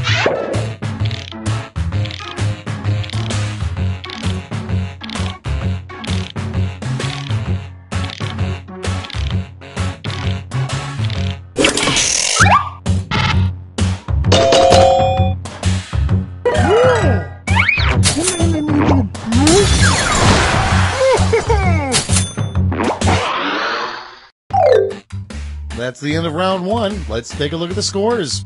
That's the end of round one. Let's take a look at the scores.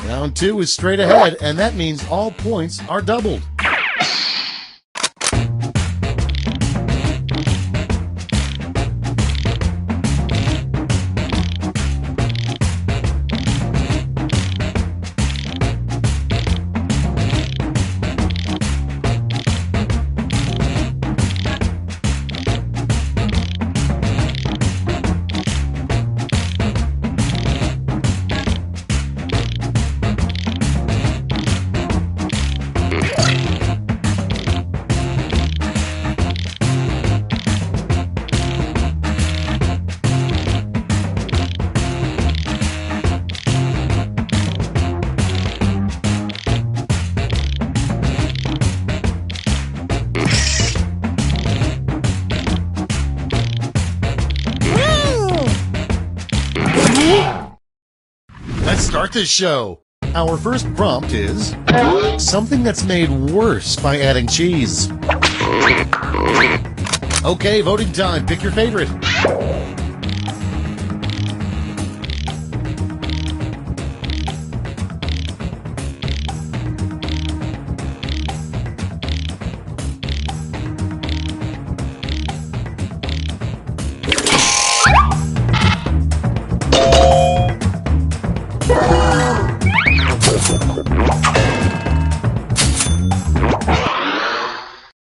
Round two is straight ahead, and that means all points are doubled. start this show. Our first prompt is something that's made worse by adding cheese. Okay, voting time. Pick your favorite.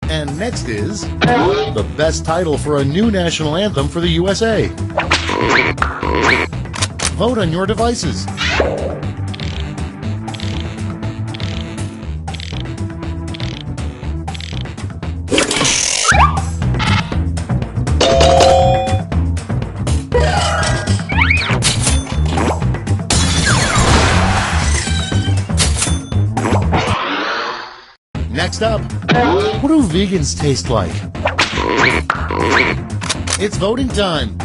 And next is the best title for a new national anthem for the USA. Vote on your devices. Next up, what do vegans taste like? It's voting time.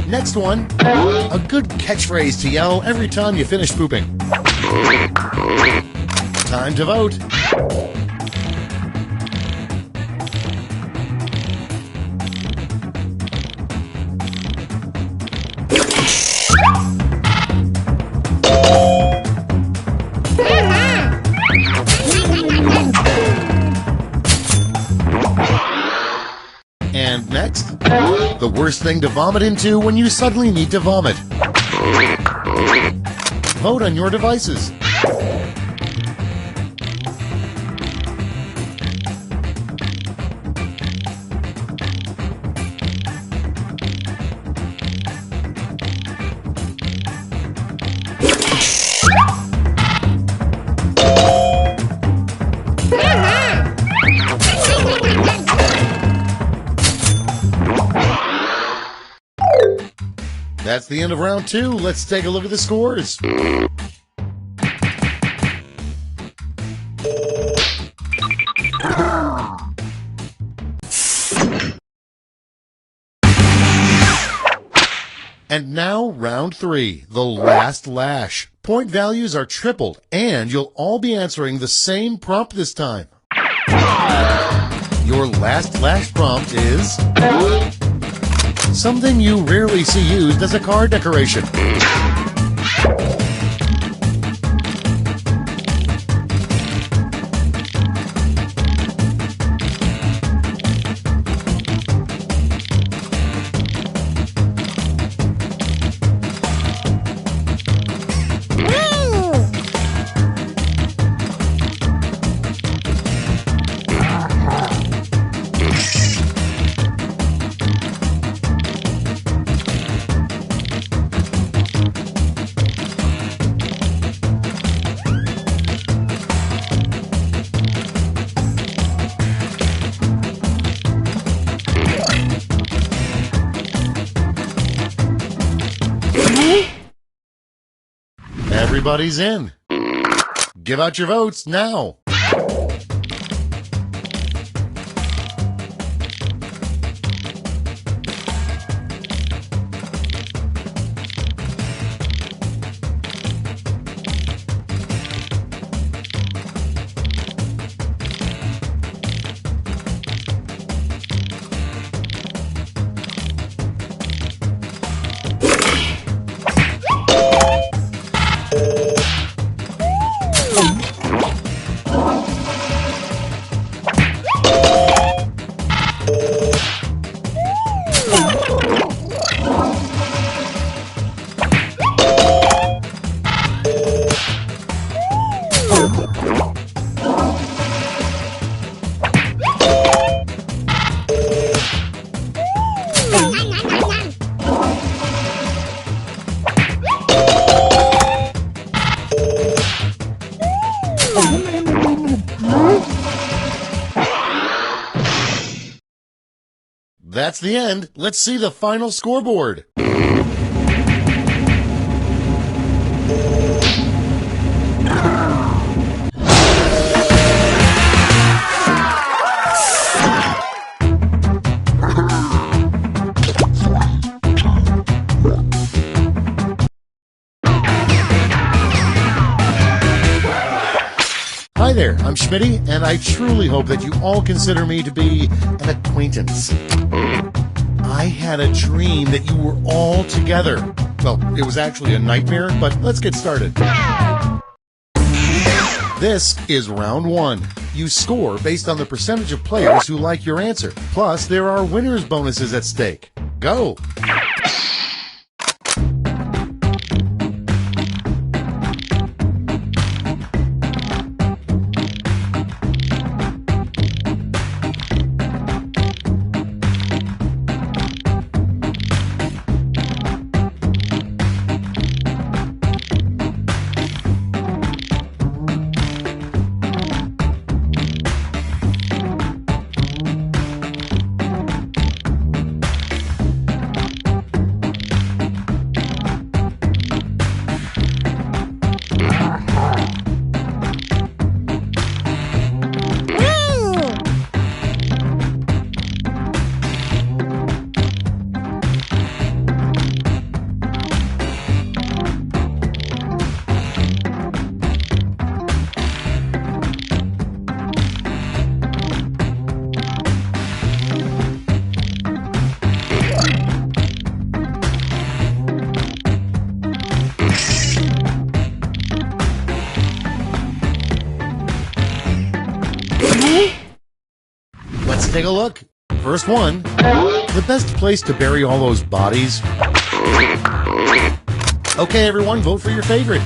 Next one, a good catchphrase to yell every time you finish pooping. Time to vote. And next, the worst thing to vomit into when you suddenly need to vomit. Vote on your devices. That's the end of round 2. Let's take a look at the scores. And now round 3, the last lash. Point values are tripled, and you'll all be answering the same prompt this time. Your last lash prompt is something you rarely see used as a car decoration. Everybody's in. Give out your votes now. That's the end. Let's see the final scoreboard. Hi there, I'm Schmitty, and I truly hope that you all consider me to be an acquaintance. I had a dream that you were all together. Well, it was actually a nightmare, but let's get started. This is round one. You score based on the percentage of players who like your answer. Plus, there are winners' bonuses at stake. Go! Let's take a look. First one, the best place to bury all those bodies. Okay, everyone, vote for your favorite.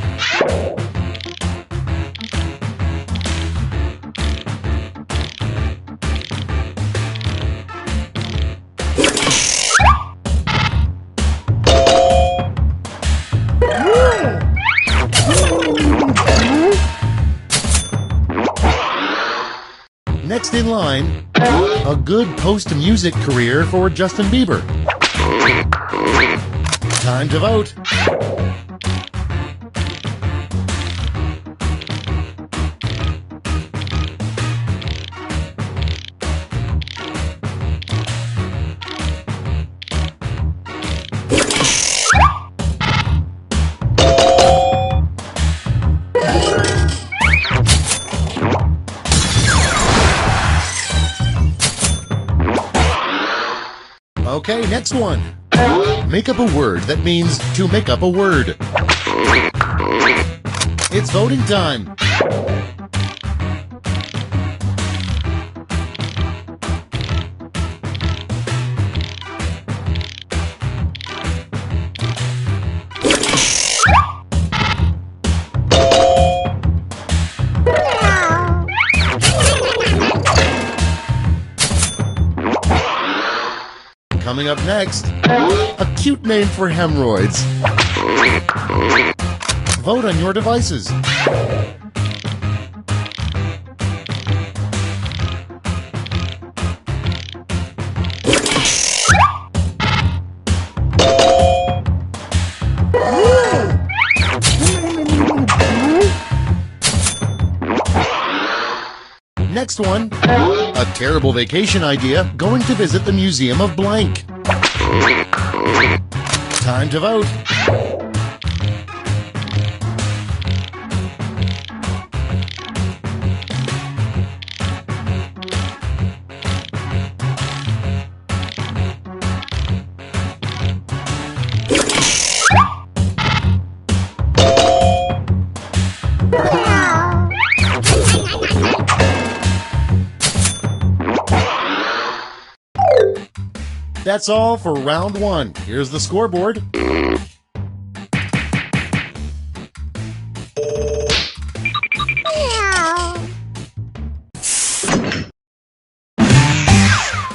Next in line, a good post-music career for Justin Bieber. Time to vote. Okay, next one. Make up a word that means to make up a word. It's voting time. Coming up next, a cute name for hemorrhoids. Vote on your devices. Next one, a terrible vacation idea, going to visit the Museum of Blank. Time to vote. That's all for round one. Here's the scoreboard.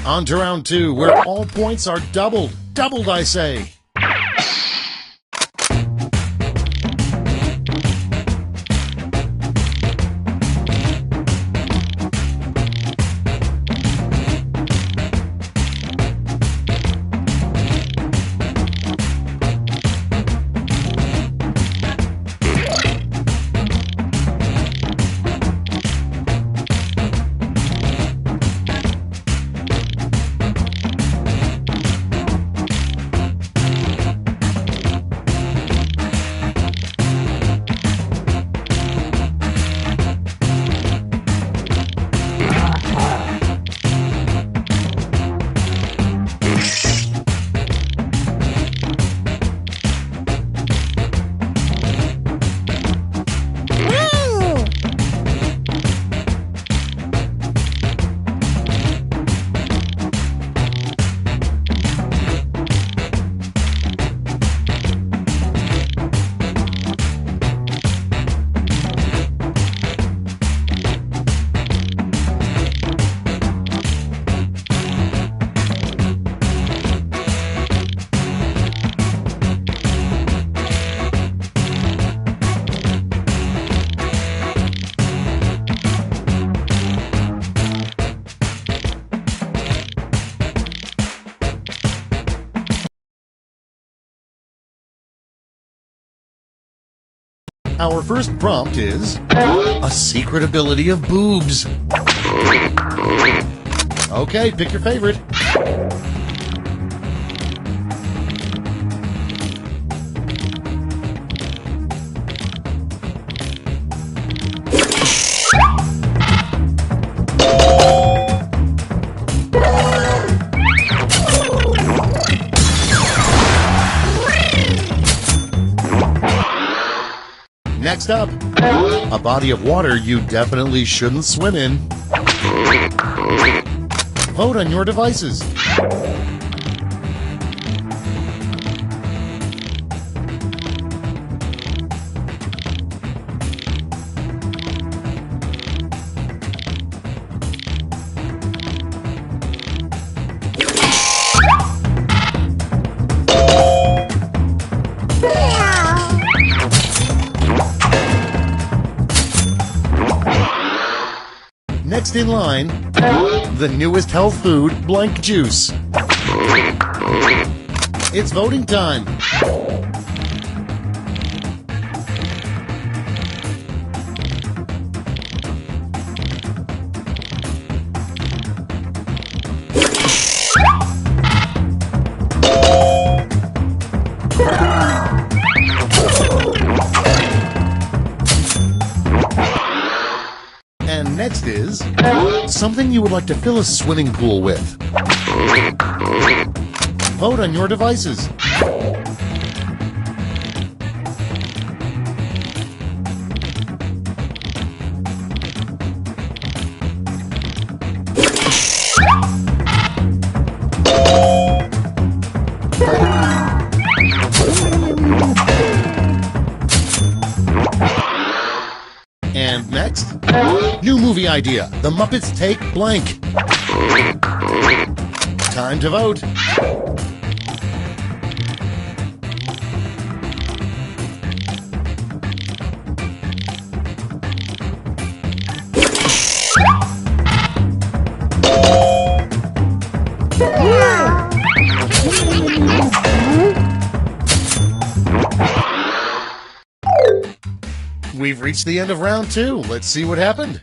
On to round two, where all points are doubled. Doubled, I say. Our first prompt is a secret ability of boobs. Okay, pick your favorite. Next up, a body of water you definitely shouldn't swim in. Vote on your devices. Next in line, the newest health food, blank juice. It's voting time. And next is something you would like to fill a swimming pool with. Vote on your devices. And next, new movie idea, The Muppets Take Blank. Time to vote. We've reached the end of round 2. Let's see what happened.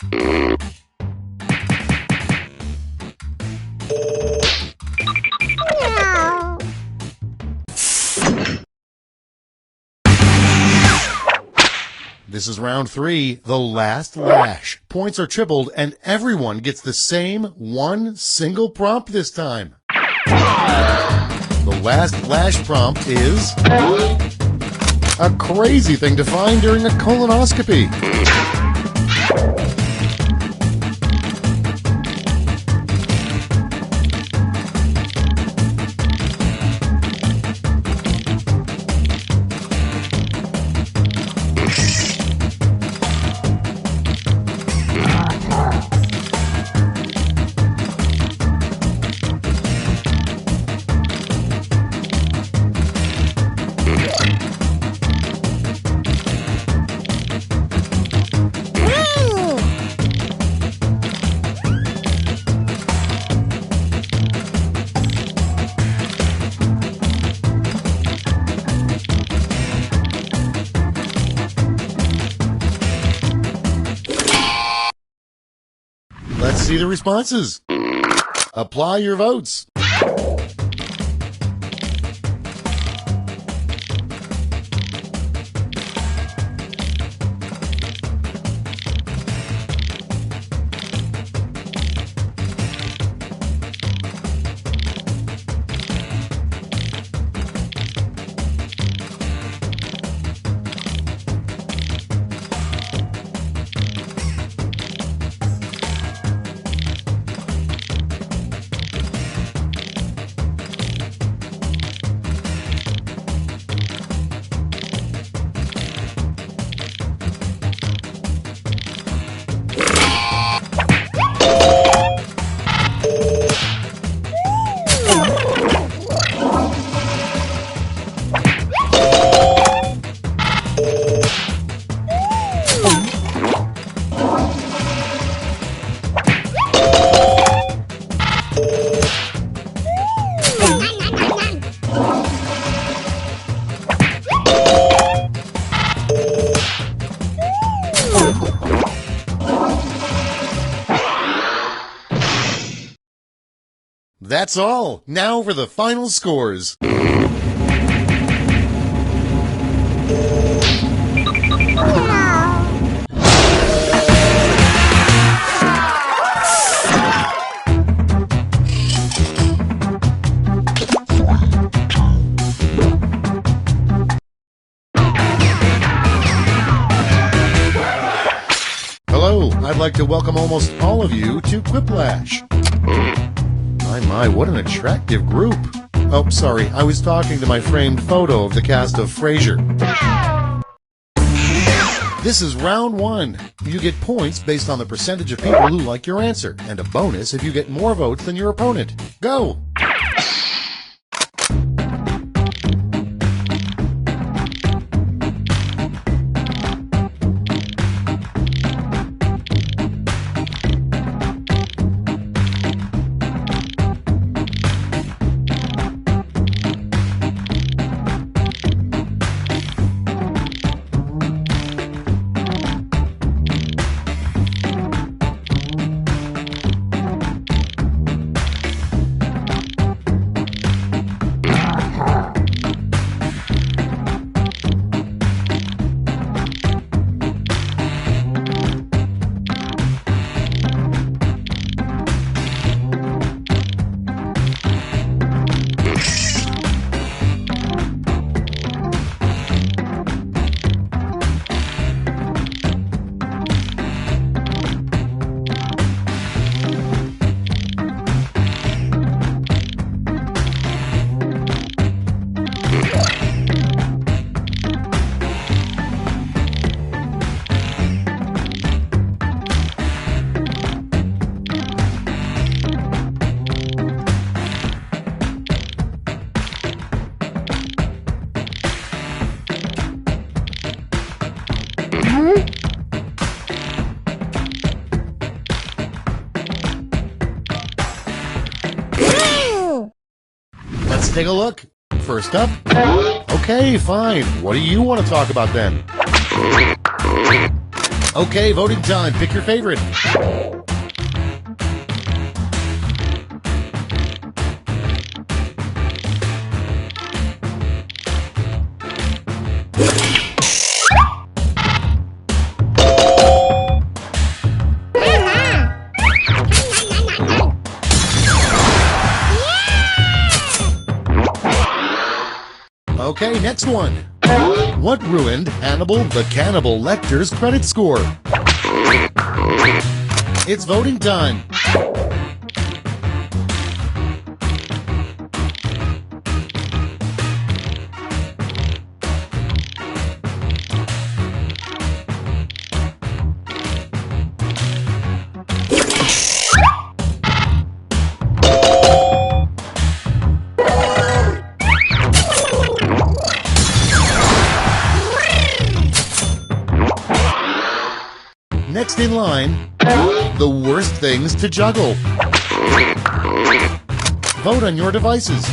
This is round 3, the last lash. Points are tripled and everyone gets the same one single prompt this time. The last lash prompt is a crazy thing to find during a colonoscopy. Let's see the responses. Apply your votes. That's all. Now for the final scores. Hello, I'd like to welcome almost all of you to Quiplash. My, what an attractive group. Oh, sorry, I was talking to my framed photo of the cast of Frasier. This is round 1. You get points based on the percentage of people who like your answer, and a bonus if you get more votes than your opponent. Go! Let's take a look. First up. Okay, fine. What do you want to talk about then? Okay, voting time. Pick your favorite. Okay, next one. What ruined Hannibal the Cannibal Lecter's credit score? It's voting time. Next in line, the worst things to juggle. Vote on your devices.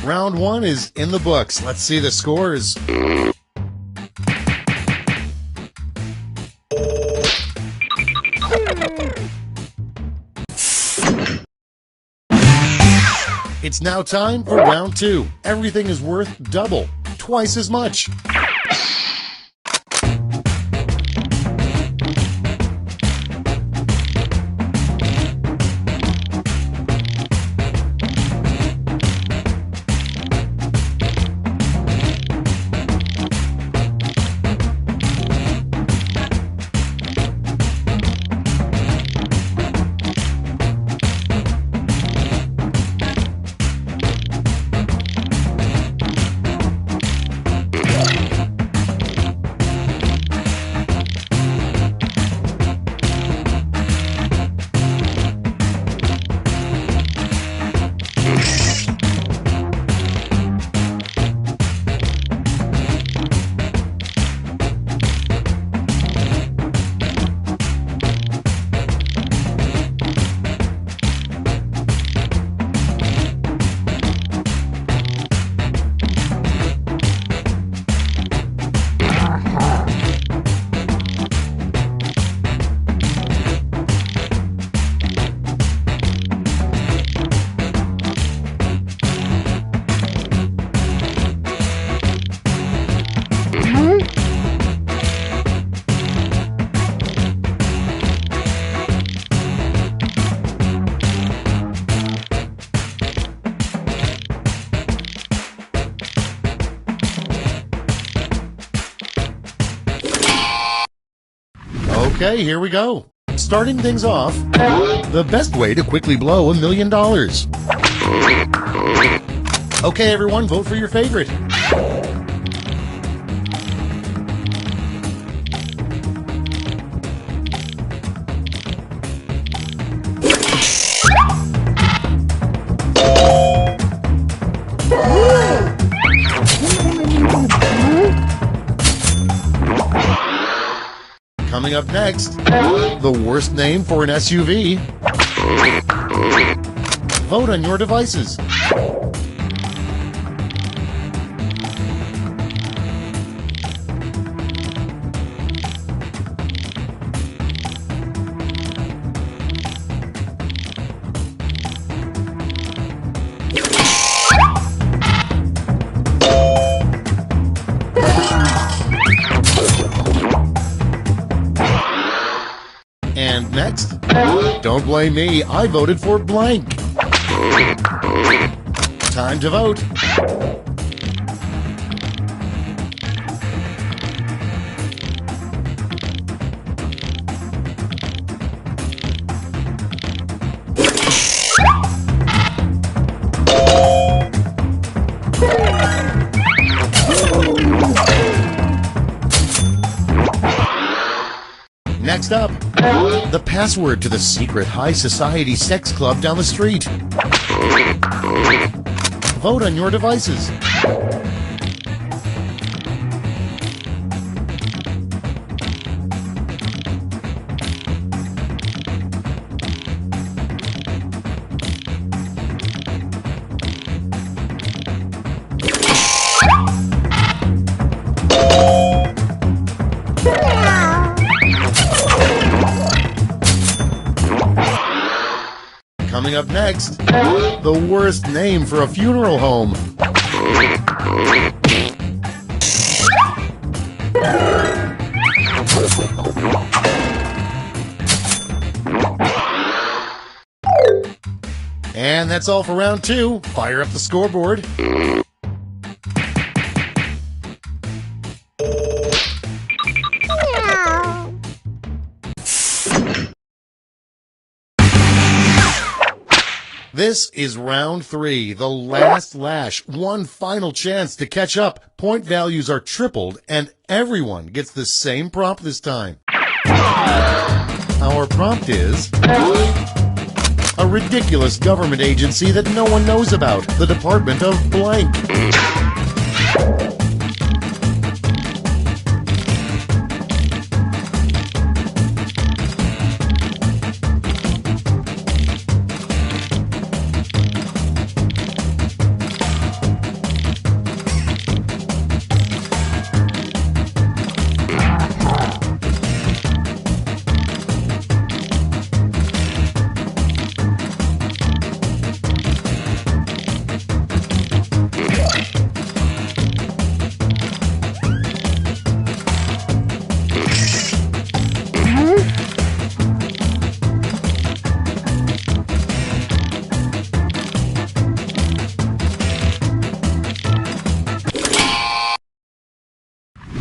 Round 1 is in the books. Let's see the scores. It's now time for round 2. Everything is worth double, twice as much. Okay, here we go. Starting things off, the best way to quickly blow $1 million. Okay, everyone, vote for your favorite. Coming up next, the worst name for an SUV. Vote on your devices. And next, don't blame me, I voted for blank. Time to vote. Next up, the password to the secret high society sex club down the street. Vote on your devices. Coming up next, the worst name for a funeral home. And that's all for round 2. Fire up the scoreboard. This is round 3, the last lash. One final chance to catch up. Point values are tripled, and everyone gets the same prompt this time. Our prompt is a ridiculous government agency that no one knows about, the Department of Blank.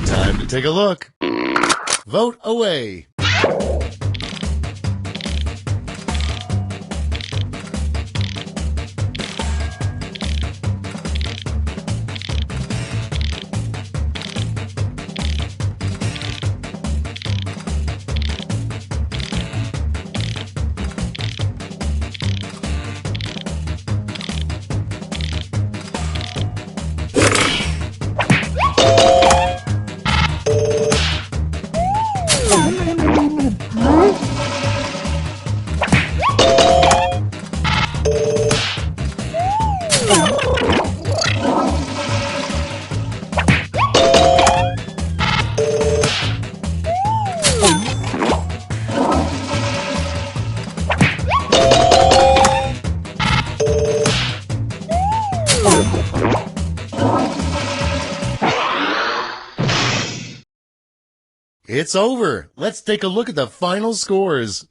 Time to take a look. Vote away. It's over. Let's take a look at the final scores.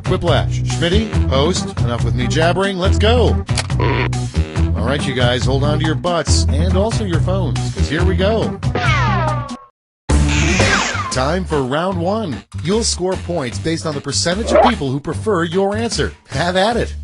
Quiplash. Schmitty, host, enough with me jabbering, let's go! Alright, you guys, hold on to your butts, and also your phones, because here we go. Time for round one. You'll score points based on the percentage of people who prefer your answer. Have at it.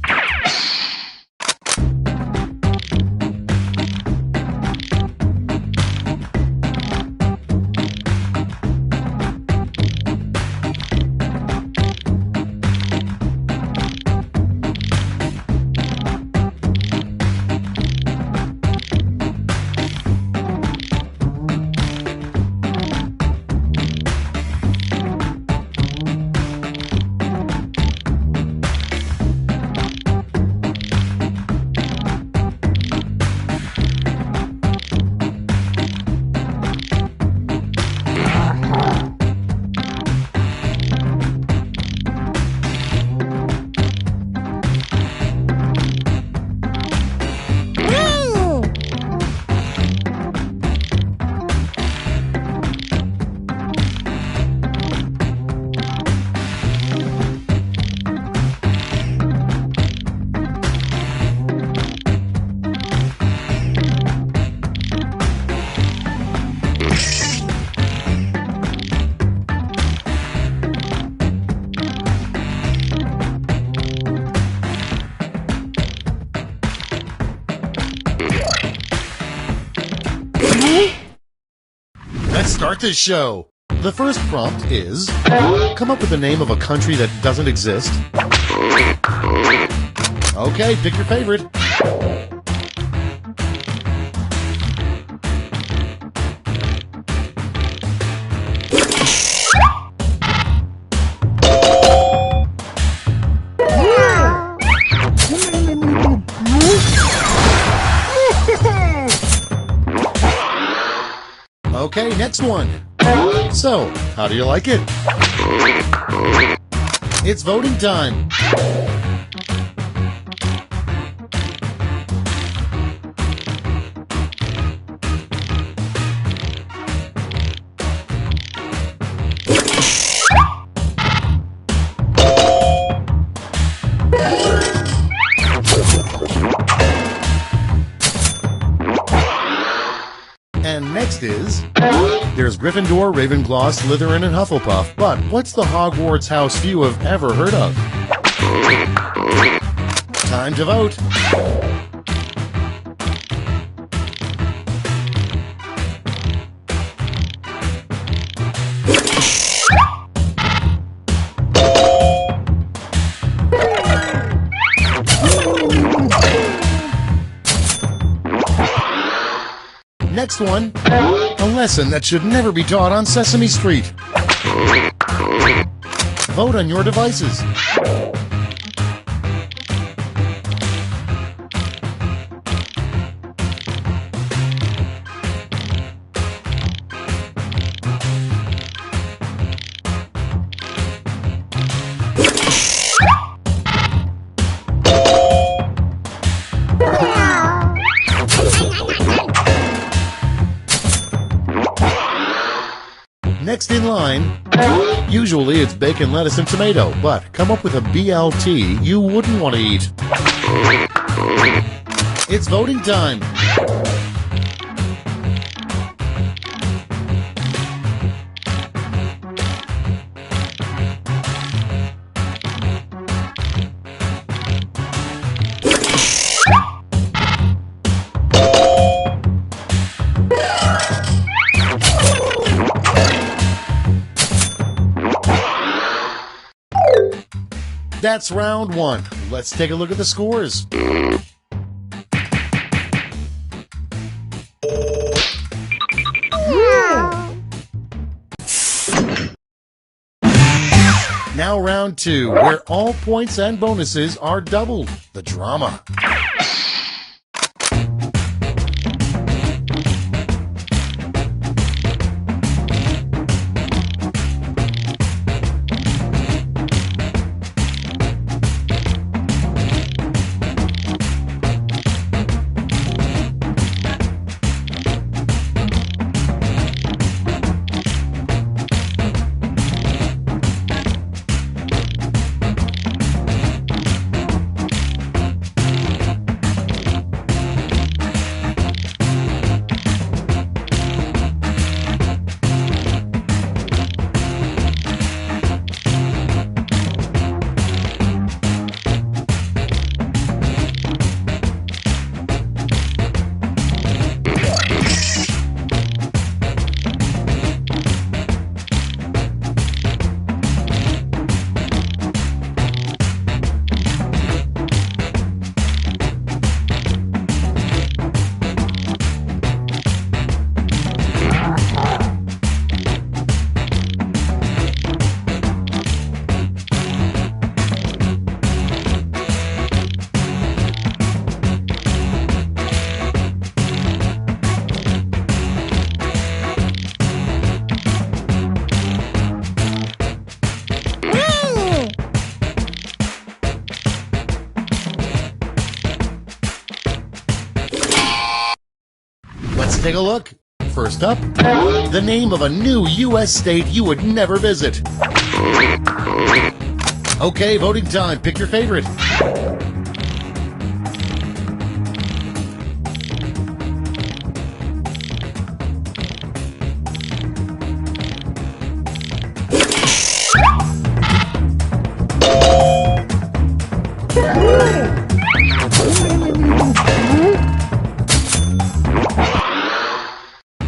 Let's start this show. The first prompt is, come up with the name of a country that doesn't exist. Okay, pick your favorite. Okay, next one. So, how do you like it? It's voting time. And next is, there's Gryffindor, Ravenclaw, Slytherin, and Hufflepuff, but what's the Hogwarts house few have ever heard of? Time to vote. Next one, a lesson that should never be taught on Sesame Street. Vote on your devices. Next in line, usually it's bacon, lettuce, and tomato, but come up with a BLT you wouldn't want to eat. It's voting time. That's round one. Let's take a look at the scores. Now round two, where all points and bonuses are doubled. The drama. take a look. First up, the name of a new U.S. state you would never visit. Okay, voting time. Pick your favorite.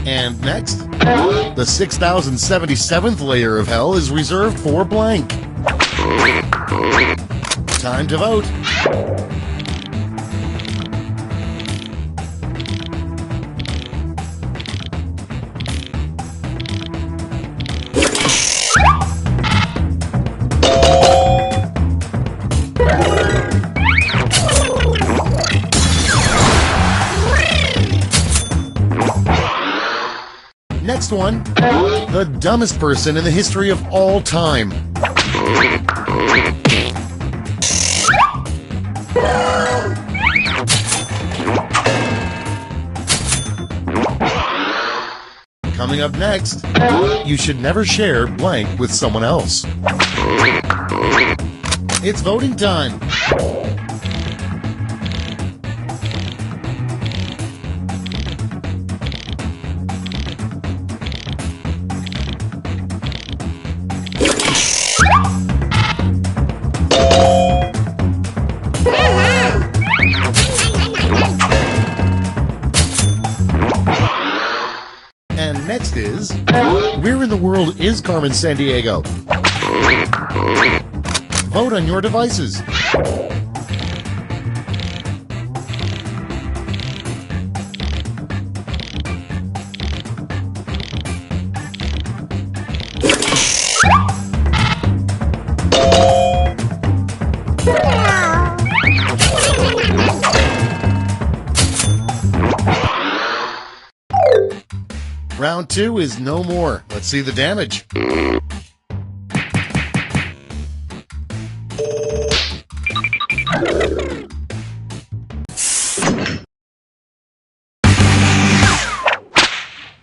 And next, the 6,077th layer of hell is reserved for blank. Time to vote. Next one, the dumbest person in the history of all time. Coming up next, you should never share blank with someone else. It's voting time. And next is, where in the world is Carmen Sandiego? Vote on your devices. Round 2 is no more. Let's see the damage.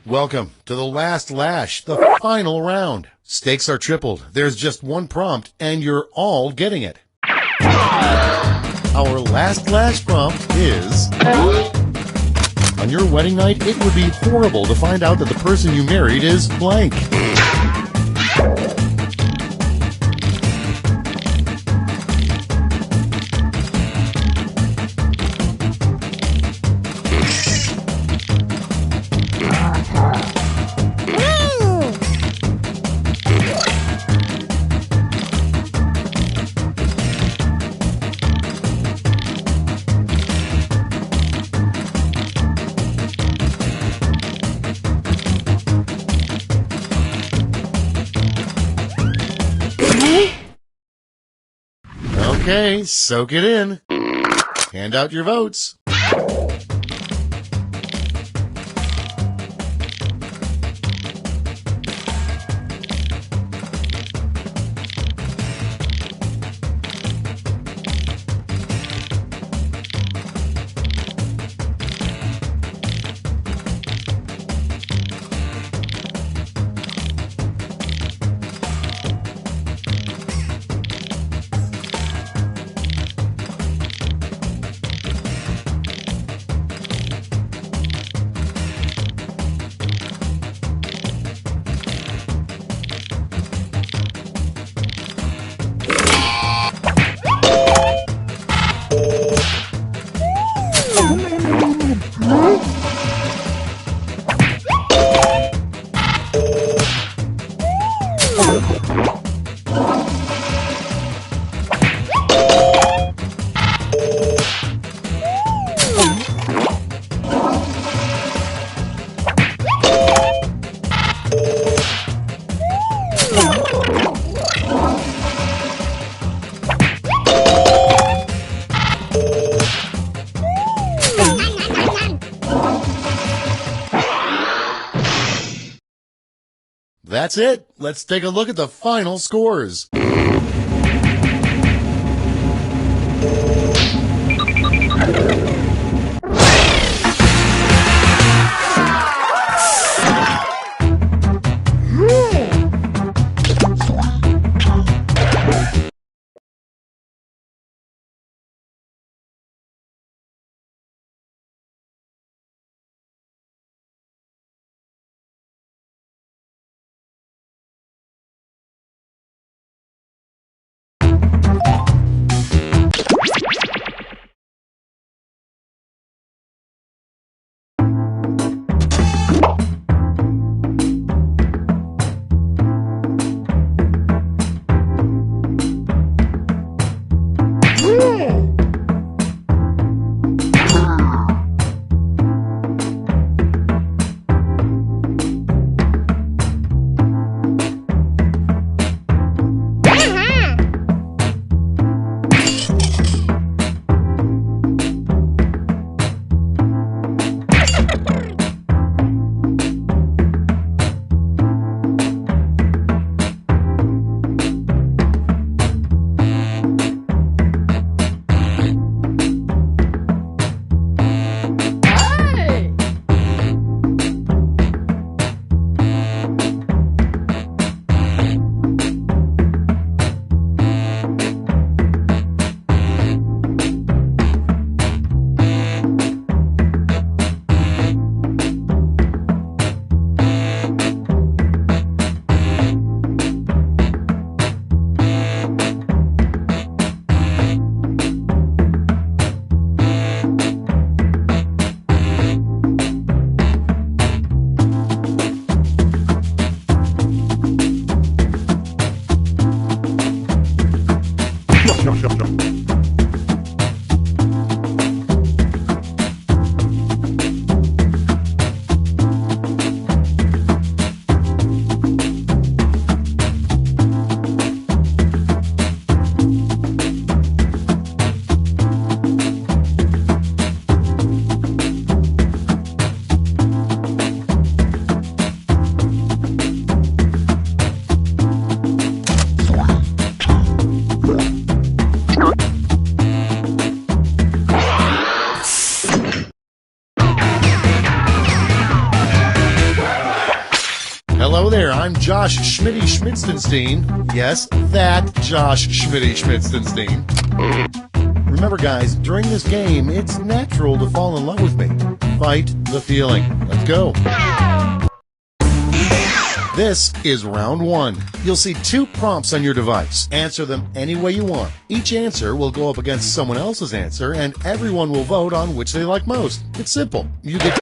Welcome to the last lash, the final round. Stakes are tripled. There's just one prompt, and you're all getting it. Our last lash prompt is... on your wedding night, it would be horrible to find out that the person you married is blank. Okay, soak it in. Hand out your votes. That's it. Let's take a look at the final scores. Hello there, I'm Josh Schmitty-Schmitzenstein. Yes, that Josh Schmitty-Schmitzenstein. Remember guys, during this game, it's natural to fall in love with me. Fight the feeling. Let's go. This is round one. You'll see 2 prompts on your device. Answer them any way you want. Each answer will go up against someone else's answer, and everyone will vote on which they like most. It's simple. You get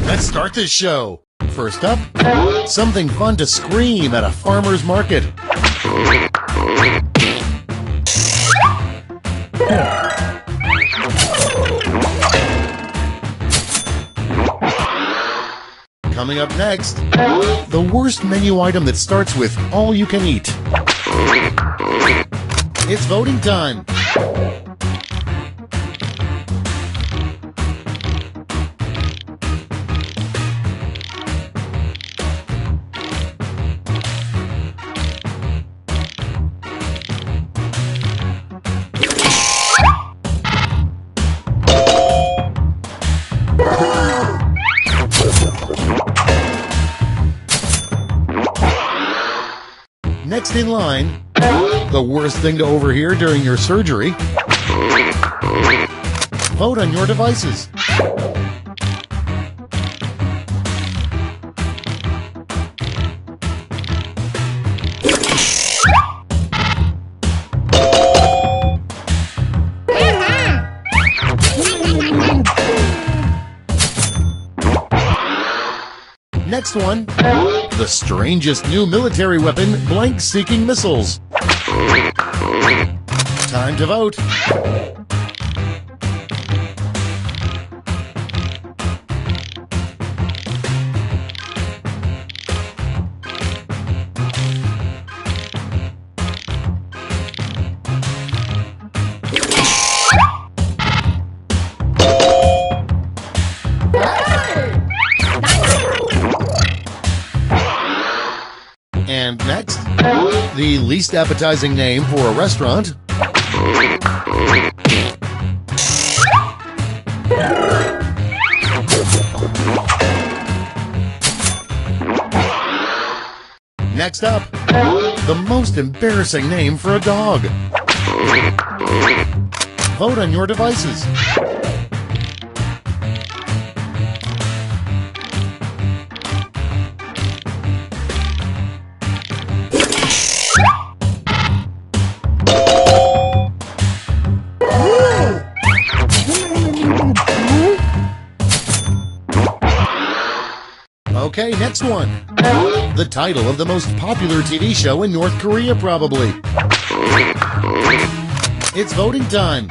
Let's start this show. First up, something fun to scream at a farmer's market. Coming up next, the worst menu item that starts with all you can eat. It's voting time. Next in line, the worst thing to overhear during your surgery. Vote on your devices. Next one, the strangest new military weapon, blank-seeking missiles. Time to vote. And next, the least appetizing name for a restaurant. Next up, the most embarrassing name for a dog. Vote on your devices. Okay, next one. The title of the most popular TV show in North Korea, probably. It's voting time.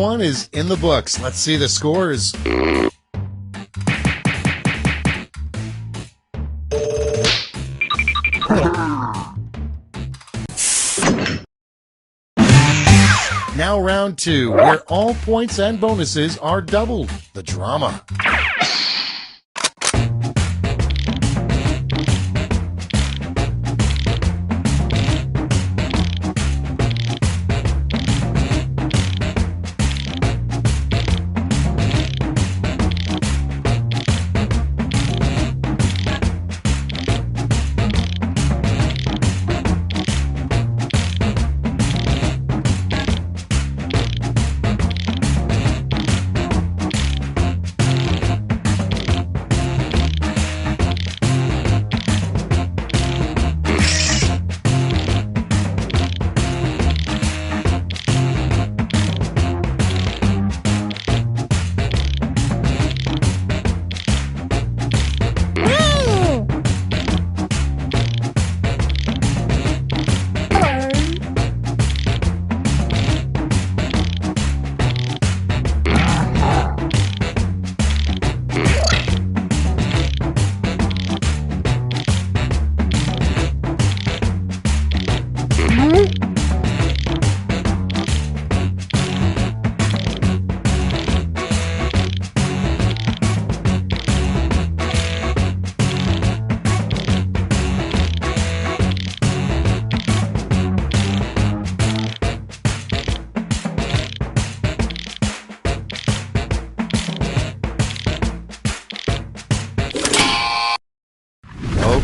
one is in the books. Let's see the scores. Now round 2, where all points and bonuses are doubled. The drama.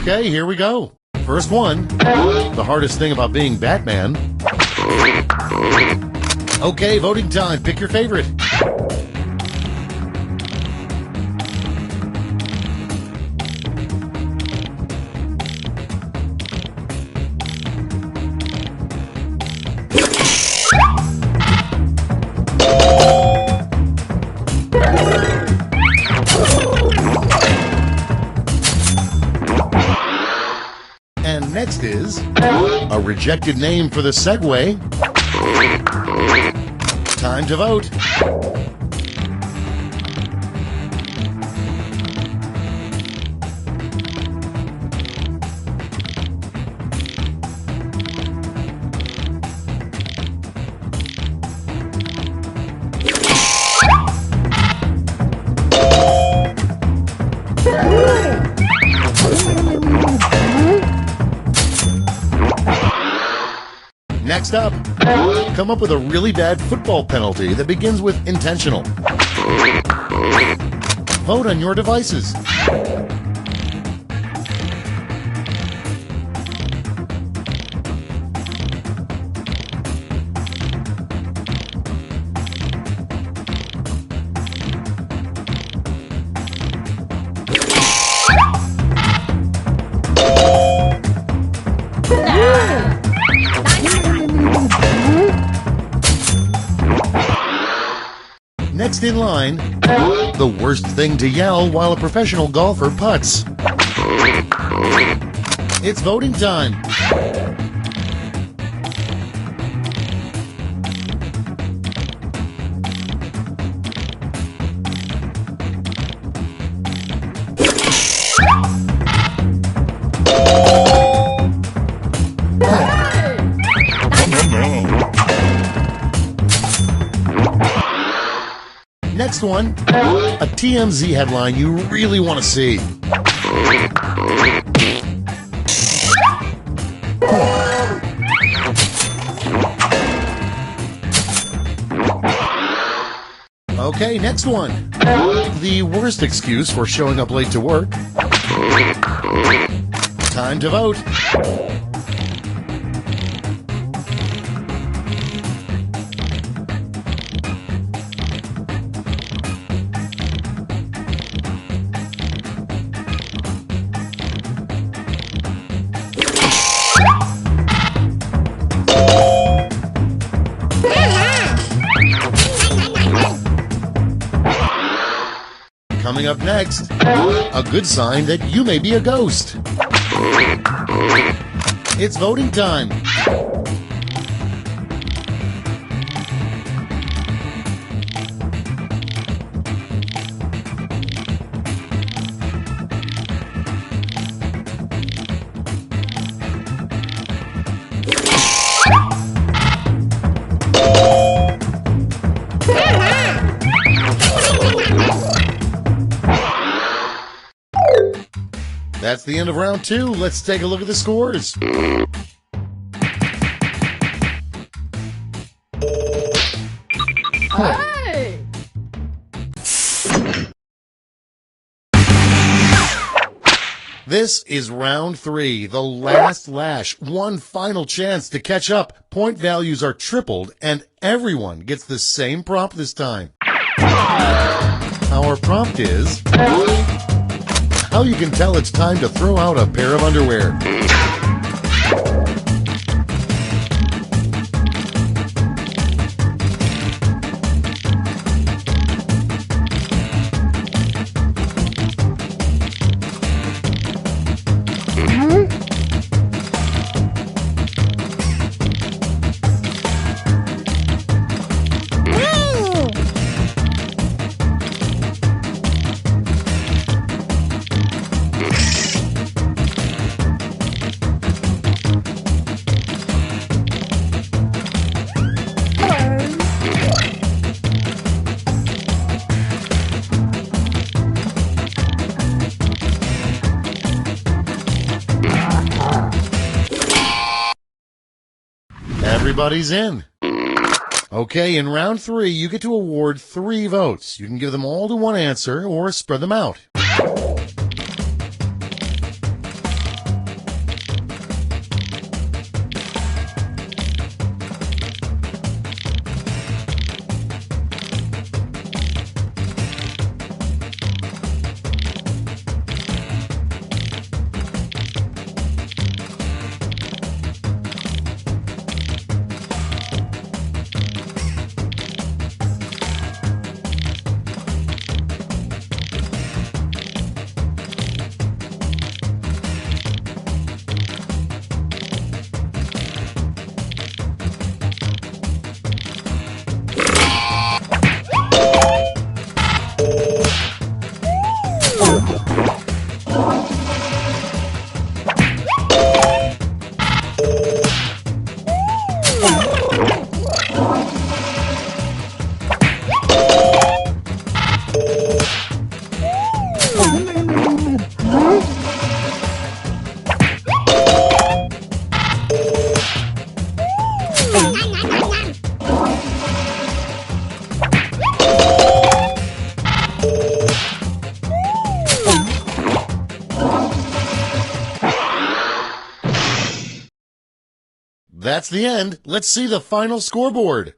Okay, here we go. First one, the hardest thing about being Batman. Okay, voting time. Pick your favorite. And next is a rejected name for the Segway. Time to vote. Next up, come up with a really bad football penalty that begins with intentional. Vote on your devices. Next in line, the worst thing to yell while a professional golfer putts. It's voting time. Next one, a TMZ headline you really want to see. Okay, next one. The worst excuse for showing up late to work. Time to vote. Coming up next, a good sign that you may be a ghost. It's voting time. That's the end of round 2. Let's take a look at the scores. Hey! This is round 3, the last lash. One final chance to catch up. Point values are tripled, and everyone gets the same prompt this time. Our prompt is how you can tell it's time to throw out a pair of underwear. Everybody's in. Okay, in round 3, you get to award 3 votes. You can give them all to one answer or spread them out. That's the end. Let's see the final scoreboard.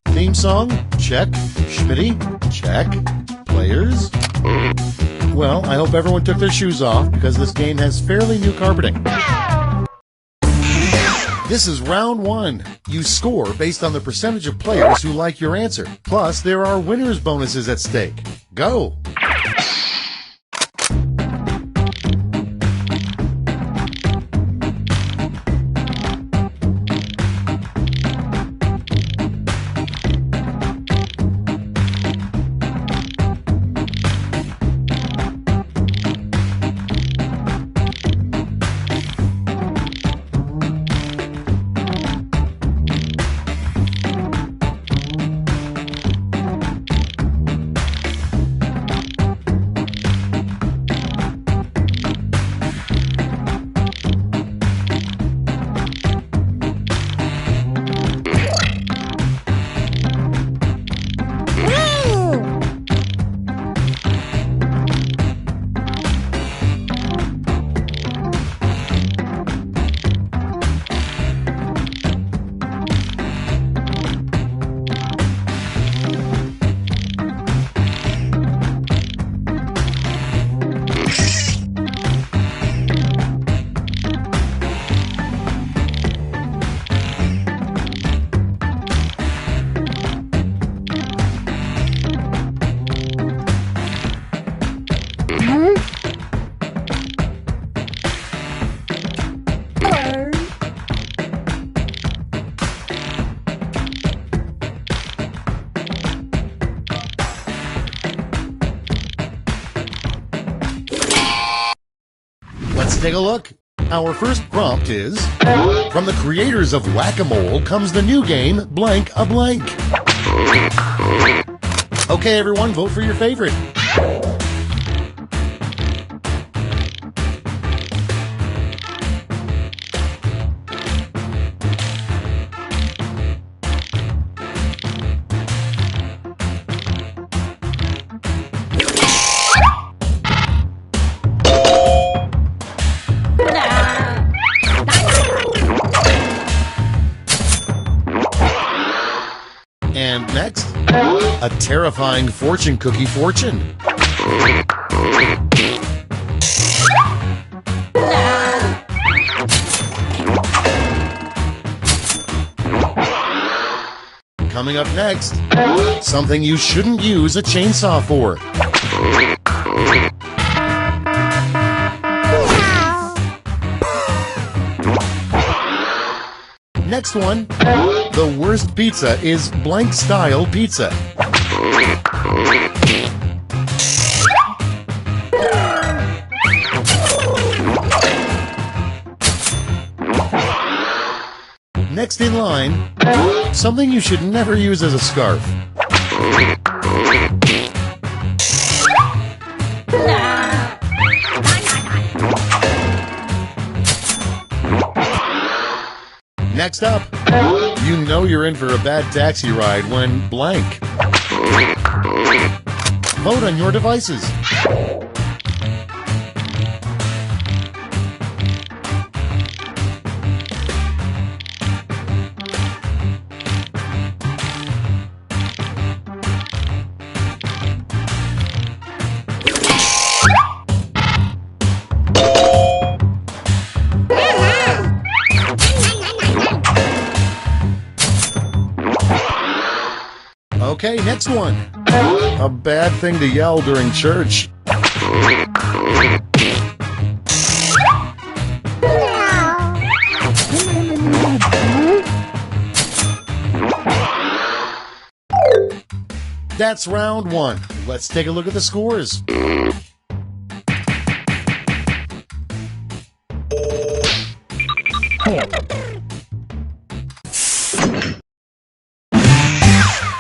Theme song? Check. Schmitty? Check. Players? Well, I hope everyone took their shoes off because this game has fairly new carpeting. This is round 1. You score based on the percentage of players who like your answer. Plus, there are winners bonuses at stake. Go! Let's take a look. Our first prompt is, from the creators of Whack-A-Mole comes the new game, Blank a Blank. Okay, everyone, vote for your favorite. And next, a terrifying fortune cookie fortune. Coming up next, something you shouldn't use a chainsaw for. Next one, the worst pizza is blank style pizza. Next in line, something you should never use as a scarf. Next up, you know you're in for a bad taxi ride when blank. Vote on your devices. Okay, next one. A bad thing to yell during church. That's round one. Let's take a look at the scores.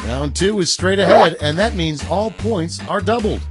Round two is straight ahead, and that means all points are doubled.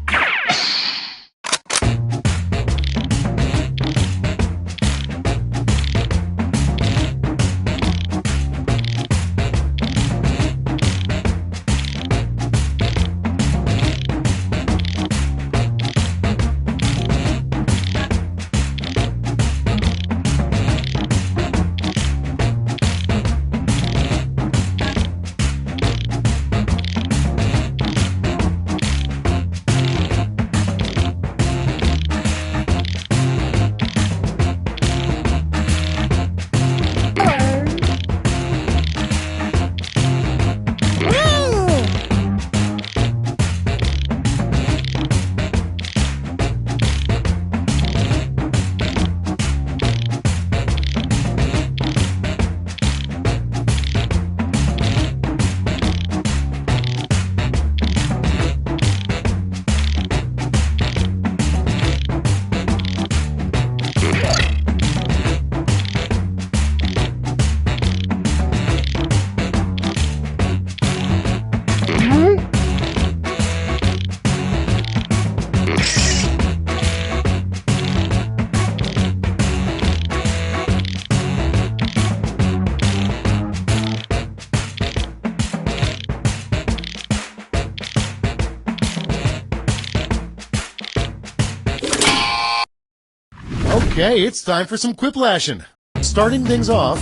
Okay, it's time for some quiplashing. Starting things off,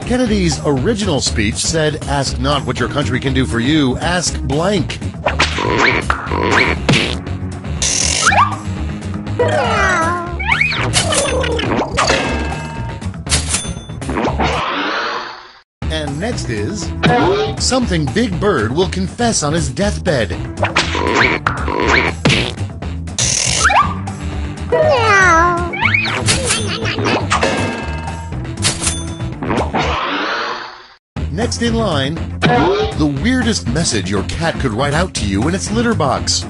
Kennedy's original speech said, "Ask not what your country can do for you, ask blank." And next is, something Big Bird will confess on his deathbed. Next in line, the weirdest message your cat could write out to you in its litter box.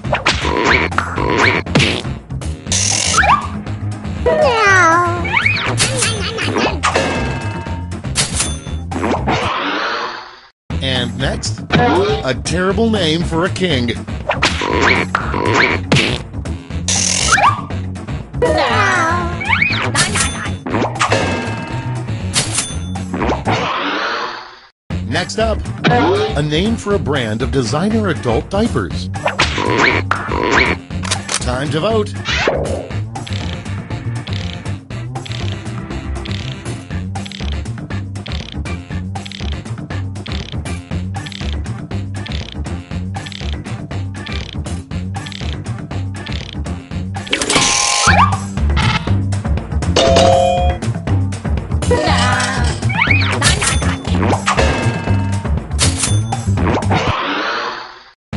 next? A terrible name for a king. Next up, a name for a brand of designer adult diapers. Time to vote.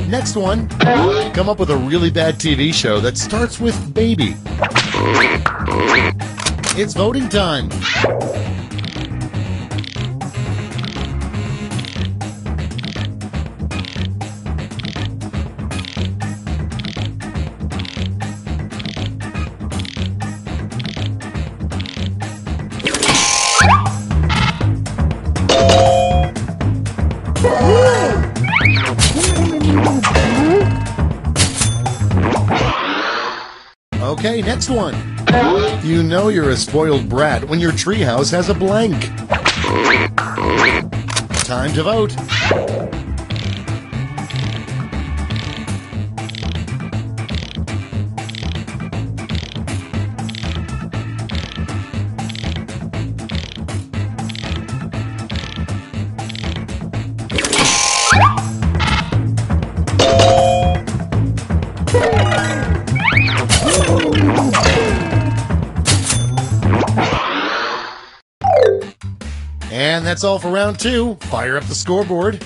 Next one, come up with a really bad TV show that starts with baby. It's voting time. Okay, next one. You know you're a spoiled brat when your treehouse has a blank. Time to vote. And that's all for round 2. Fire up the scoreboard.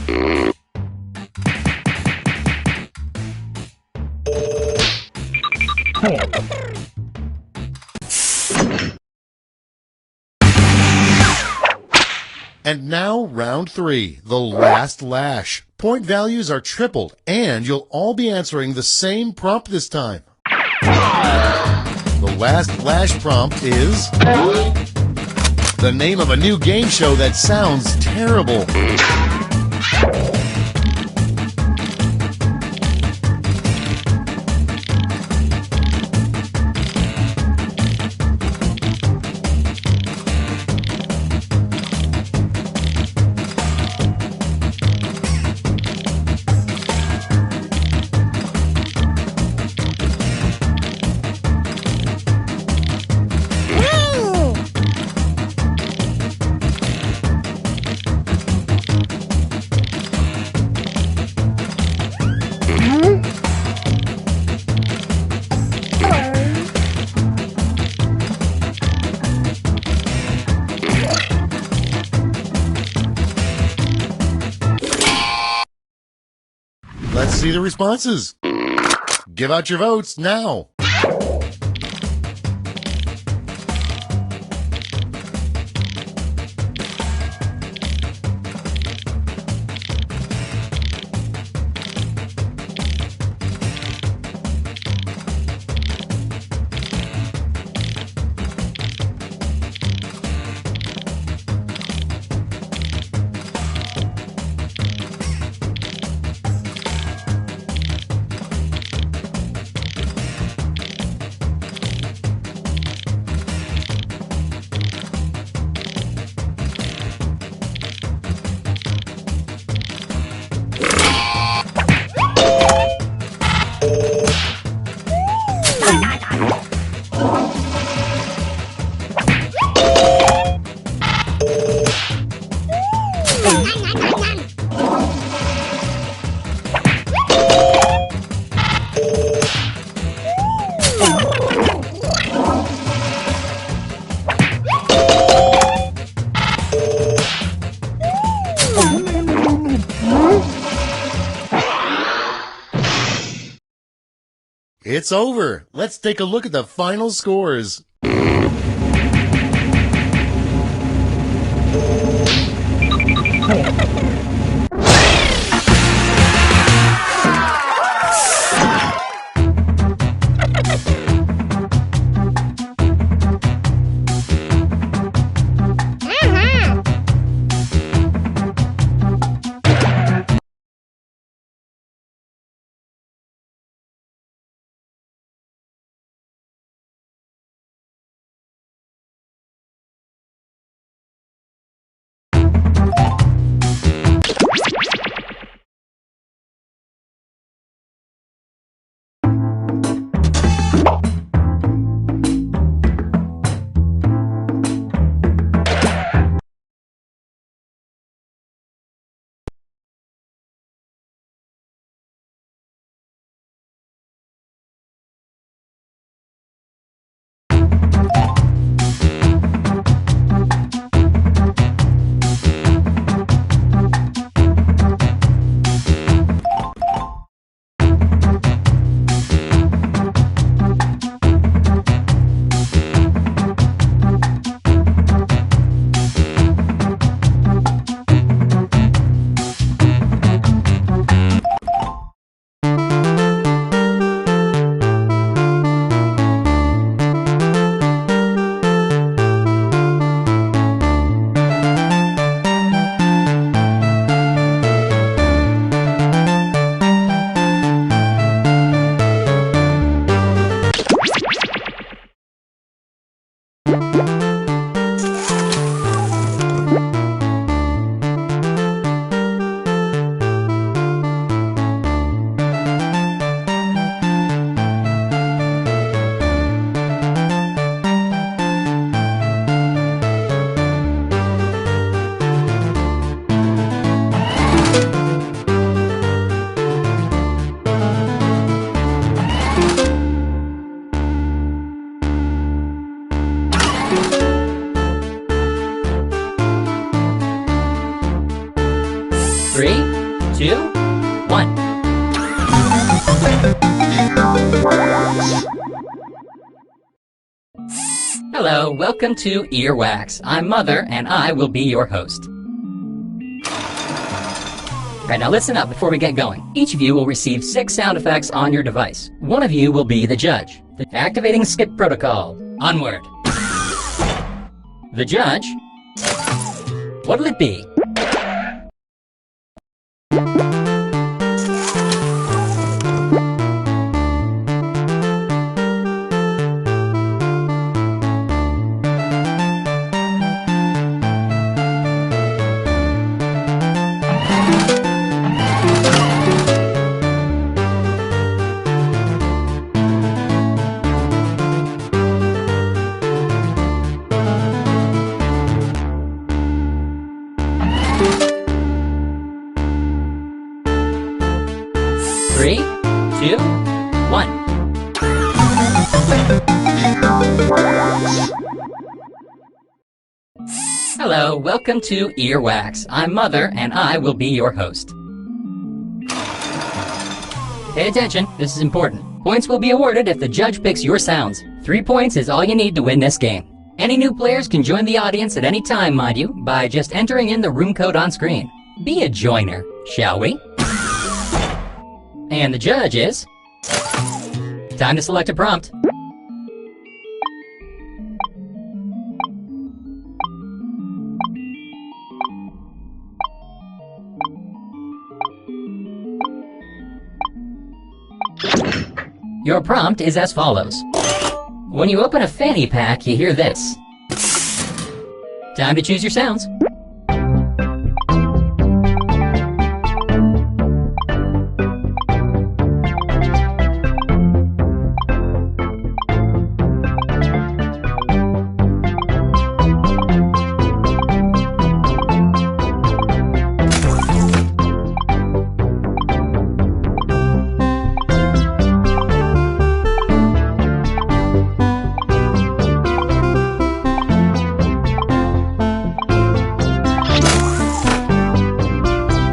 And now round 3, the last lash. Point values are tripled, and you'll all be answering the same prompt this time. The last lash prompt is the name of a new game show that sounds terrible. Let's see the responses. Give out your votes now. It's over. Let's take a look at the final scores. Three, two, one. Hello, welcome to Earwax. I'm Mother, and I will be your host. Alright, now listen up before we get going. Each of you will receive 6 sound effects on your device. One of you will be the judge. Activating skip protocol. Onward. The judge. What'll it be? Three, two, one. Hello, welcome to Earwax. I'm Mother, and I will be your host. Pay attention, this is important. Points will be awarded if the judge picks your sounds. 3 points is all you need to win this game. Any new players can join the audience at any time, mind you, by just entering in the room code on screen. Be a joiner, shall we? And the judge is... Time to select a prompt. Your prompt is as follows. When you open a fanny pack, you hear this. Time to choose your sounds.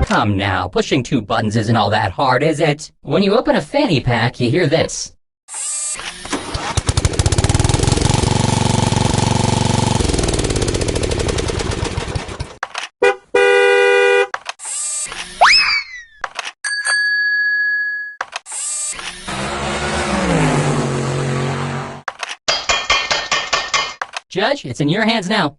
Come now, pushing 2 buttons isn't all that hard, is it? When you open a fanny pack, you hear this. Judge, it's in your hands now.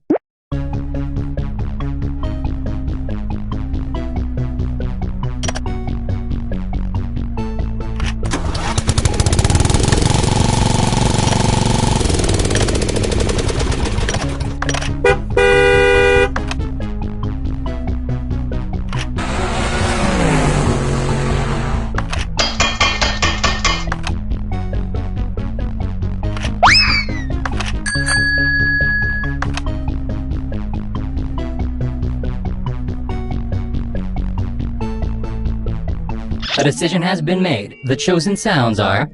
A decision has been made. The chosen sounds are...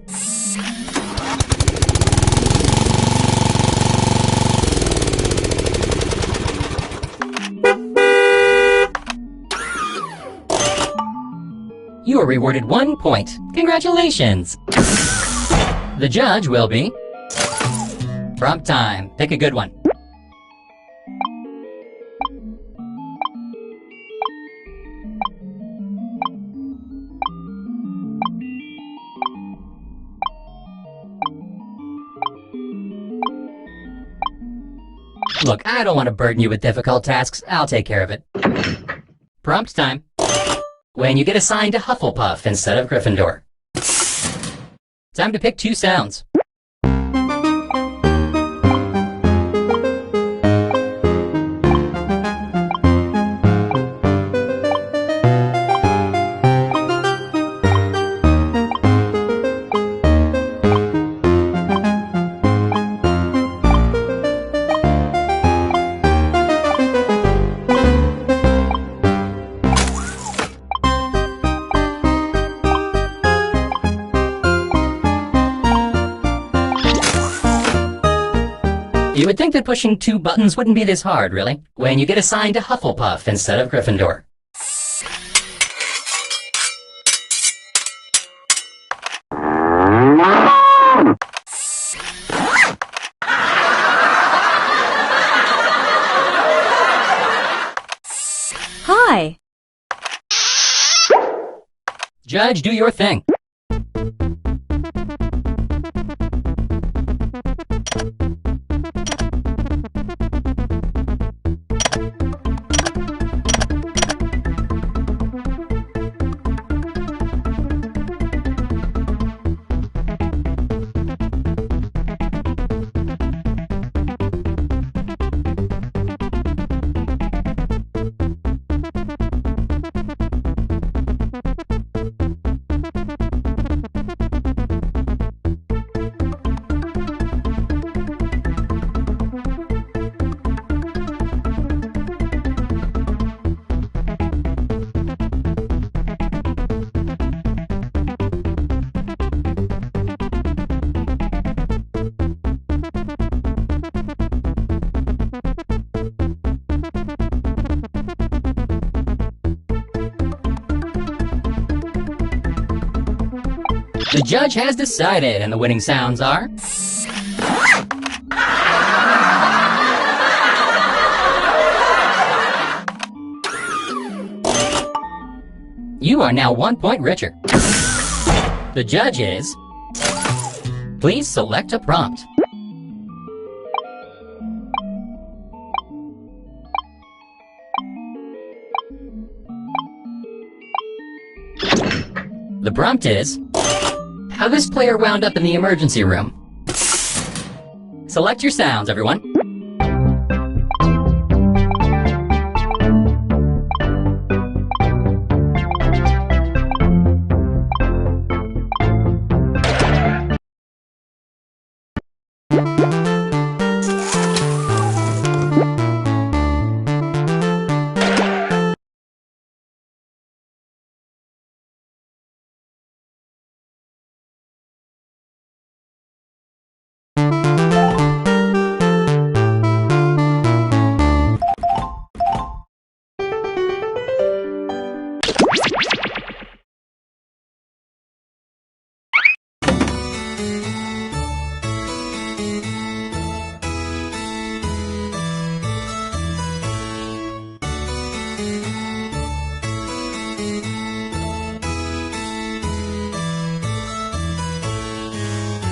You are rewarded 1 point. Congratulations! The judge will be... Prompt time. Pick a good one. Look, I don't want to burden you with difficult tasks. I'll take care of it. Prompt time. When you get assigned to Hufflepuff instead of Gryffindor. Time to pick 2 sounds. would think that pushing 2 buttons wouldn't be this hard, really, when you get assigned to Hufflepuff instead of Gryffindor. Hi. Judge, do your thing. The judge has decided, and the winning sounds are... You are now 1 point richer. The judge is... Please select a prompt. The prompt is... How this player wound up in the emergency room. Select your sounds, everyone.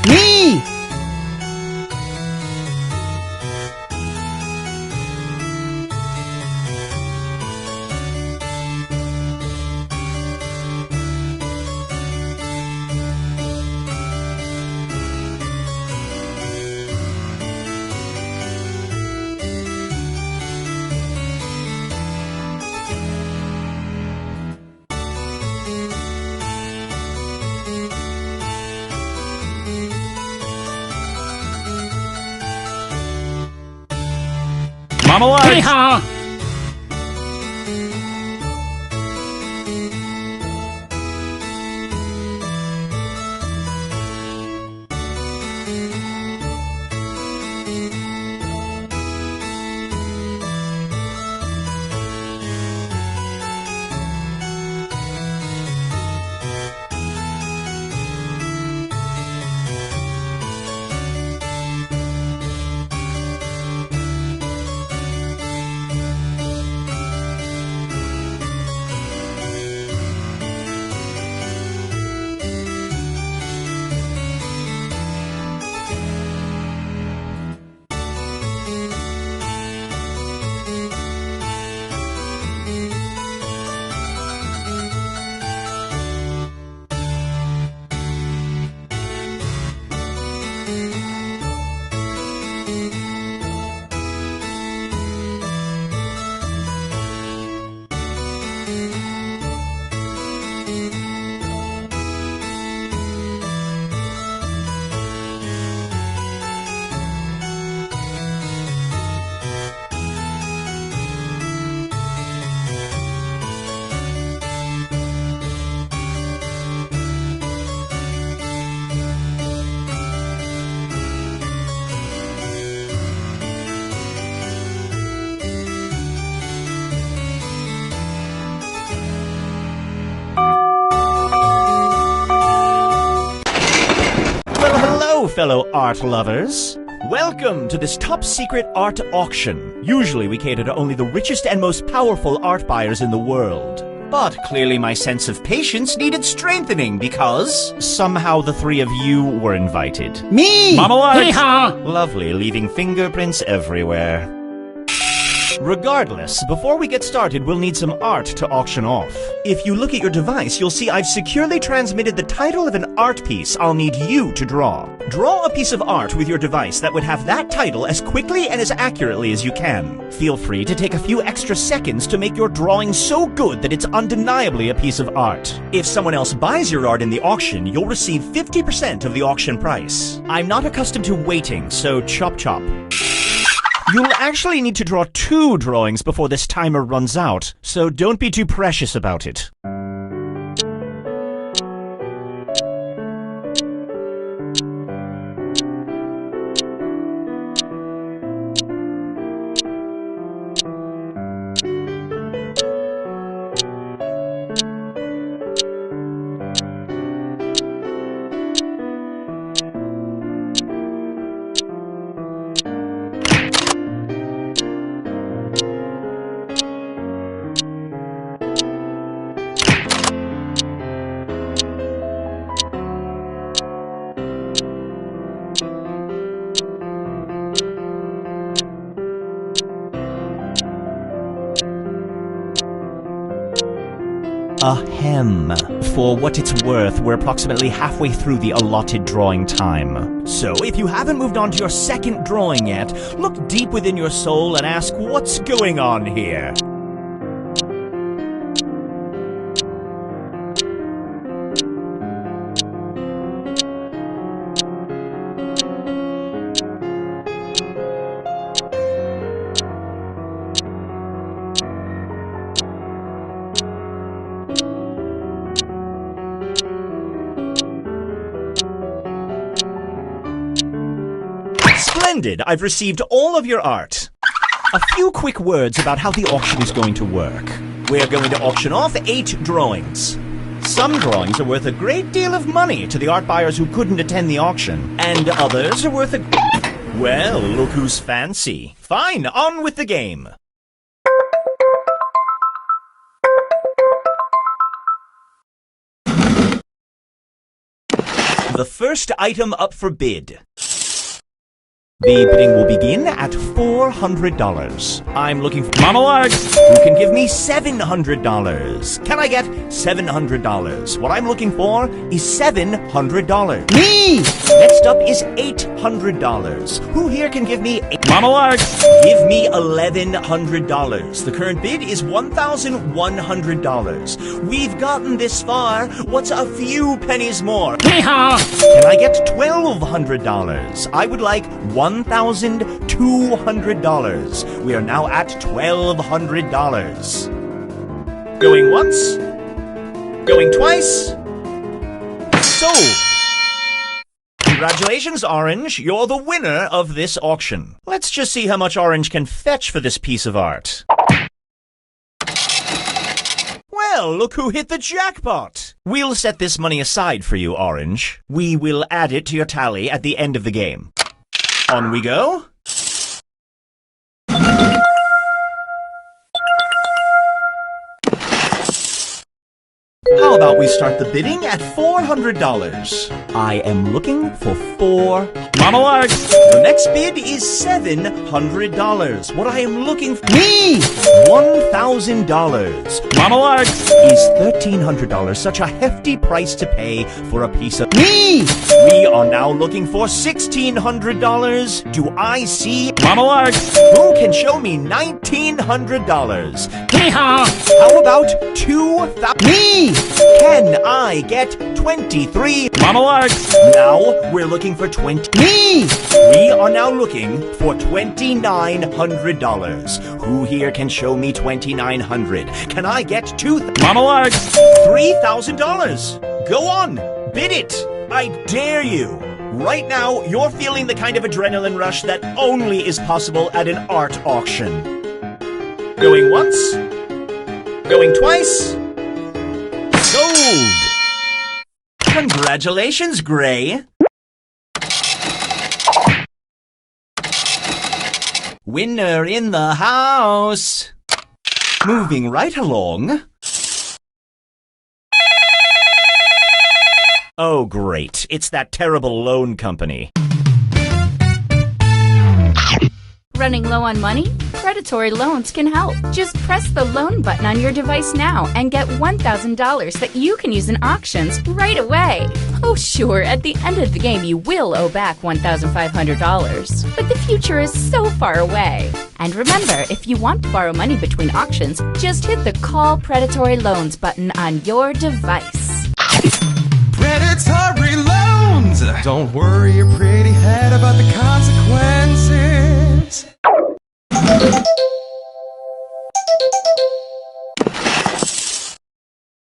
Me! Mama Lights! Hee-haw! fellow art lovers. Welcome to this top-secret art auction. Usually we cater to only the richest and most powerful art buyers in the world. But clearly my sense of patience needed strengthening because somehow the three of you were invited. Me! Mama Larks! Hee-haw! Lovely, leaving fingerprints everywhere. Regardless, before we get started, we'll need some art to auction off. If you look at your device, you'll see I've securely transmitted the title of an art piece I'll need you to draw. Draw a piece of art with your device that would have that title as quickly and as accurately as you can. Feel free to take a few extra seconds to make your drawing so good that it's undeniably a piece of art. If someone else buys your art in the auction, you'll receive 50% of the auction price. I'm not accustomed to waiting, so chop chop. You'll actually need to draw 2 drawings before this timer runs out, so don't be too precious about it. Ahem. For what it's worth, we're approximately halfway through the allotted drawing time. So, if you haven't moved on to your second drawing yet, look deep within your soul and ask what's going on here. Splendid! I've received all of your art. A few quick words about how the auction is going to work. We're going to auction off 8 drawings. Some drawings are worth a great deal of money to the art buyers who couldn't attend the auction, and others are worth a... Well, look who's fancy. Fine, on with the game. The first item up for bid. The bidding will begin at $400. I'm looking for Mama Larks, who can give me $700. Can I get $700? What I'm looking for is $700. Me! Next up is $800. Who here can give me Mama Larks? Give me $1,100. The current bid is $1,100. We've gotten this far. What's a few pennies more? Hee-haw! Can I get $1,200? I would like $1,200. We are now at $1,200. Going once. Going twice. Sold. Congratulations, Orange. You're the winner of this auction. Let's just see how much Orange can fetch for this piece of art. Well, look who hit the jackpot! We'll set this money aside for you, Orange. We will add it to your tally at the end of the game. On we go. How about we start the bidding at $400? I am looking for 4... Mama Larks! The next bid is $700. What I am looking for... Me! $1,000. Mama Larks! Is $1,300 such a hefty price to pay for a piece of... Me! We are now looking for $1,600. Do I see... Mama Larks! Who can show me $1,900? Hee-haw! How about 2,000... Me! Can I get 23? Mama Larks! Now we're looking for 20... Me! We are now looking for $2,900. Who here can show me $2,900? Can I get Mama Larks! $3,000! Go on! Bid it! I dare you! Right now, you're feeling the kind of adrenaline rush that only is possible at an art auction. Going once? Going twice? Sold! Congratulations, Gray! Winner in the house. Moving right along. Oh, great. It's that terrible loan company. Running low on money? Predatory loans can help. Just press the loan button on your device now and get $1,000 that you can use in auctions right away. Oh, sure, at the end of the game you will owe back $1,500. But the future is so far away. And remember, if you want to borrow money between auctions, just hit the Call Predatory Loans button on your device. Predatory loans! Don't worry your pretty head about the consequences.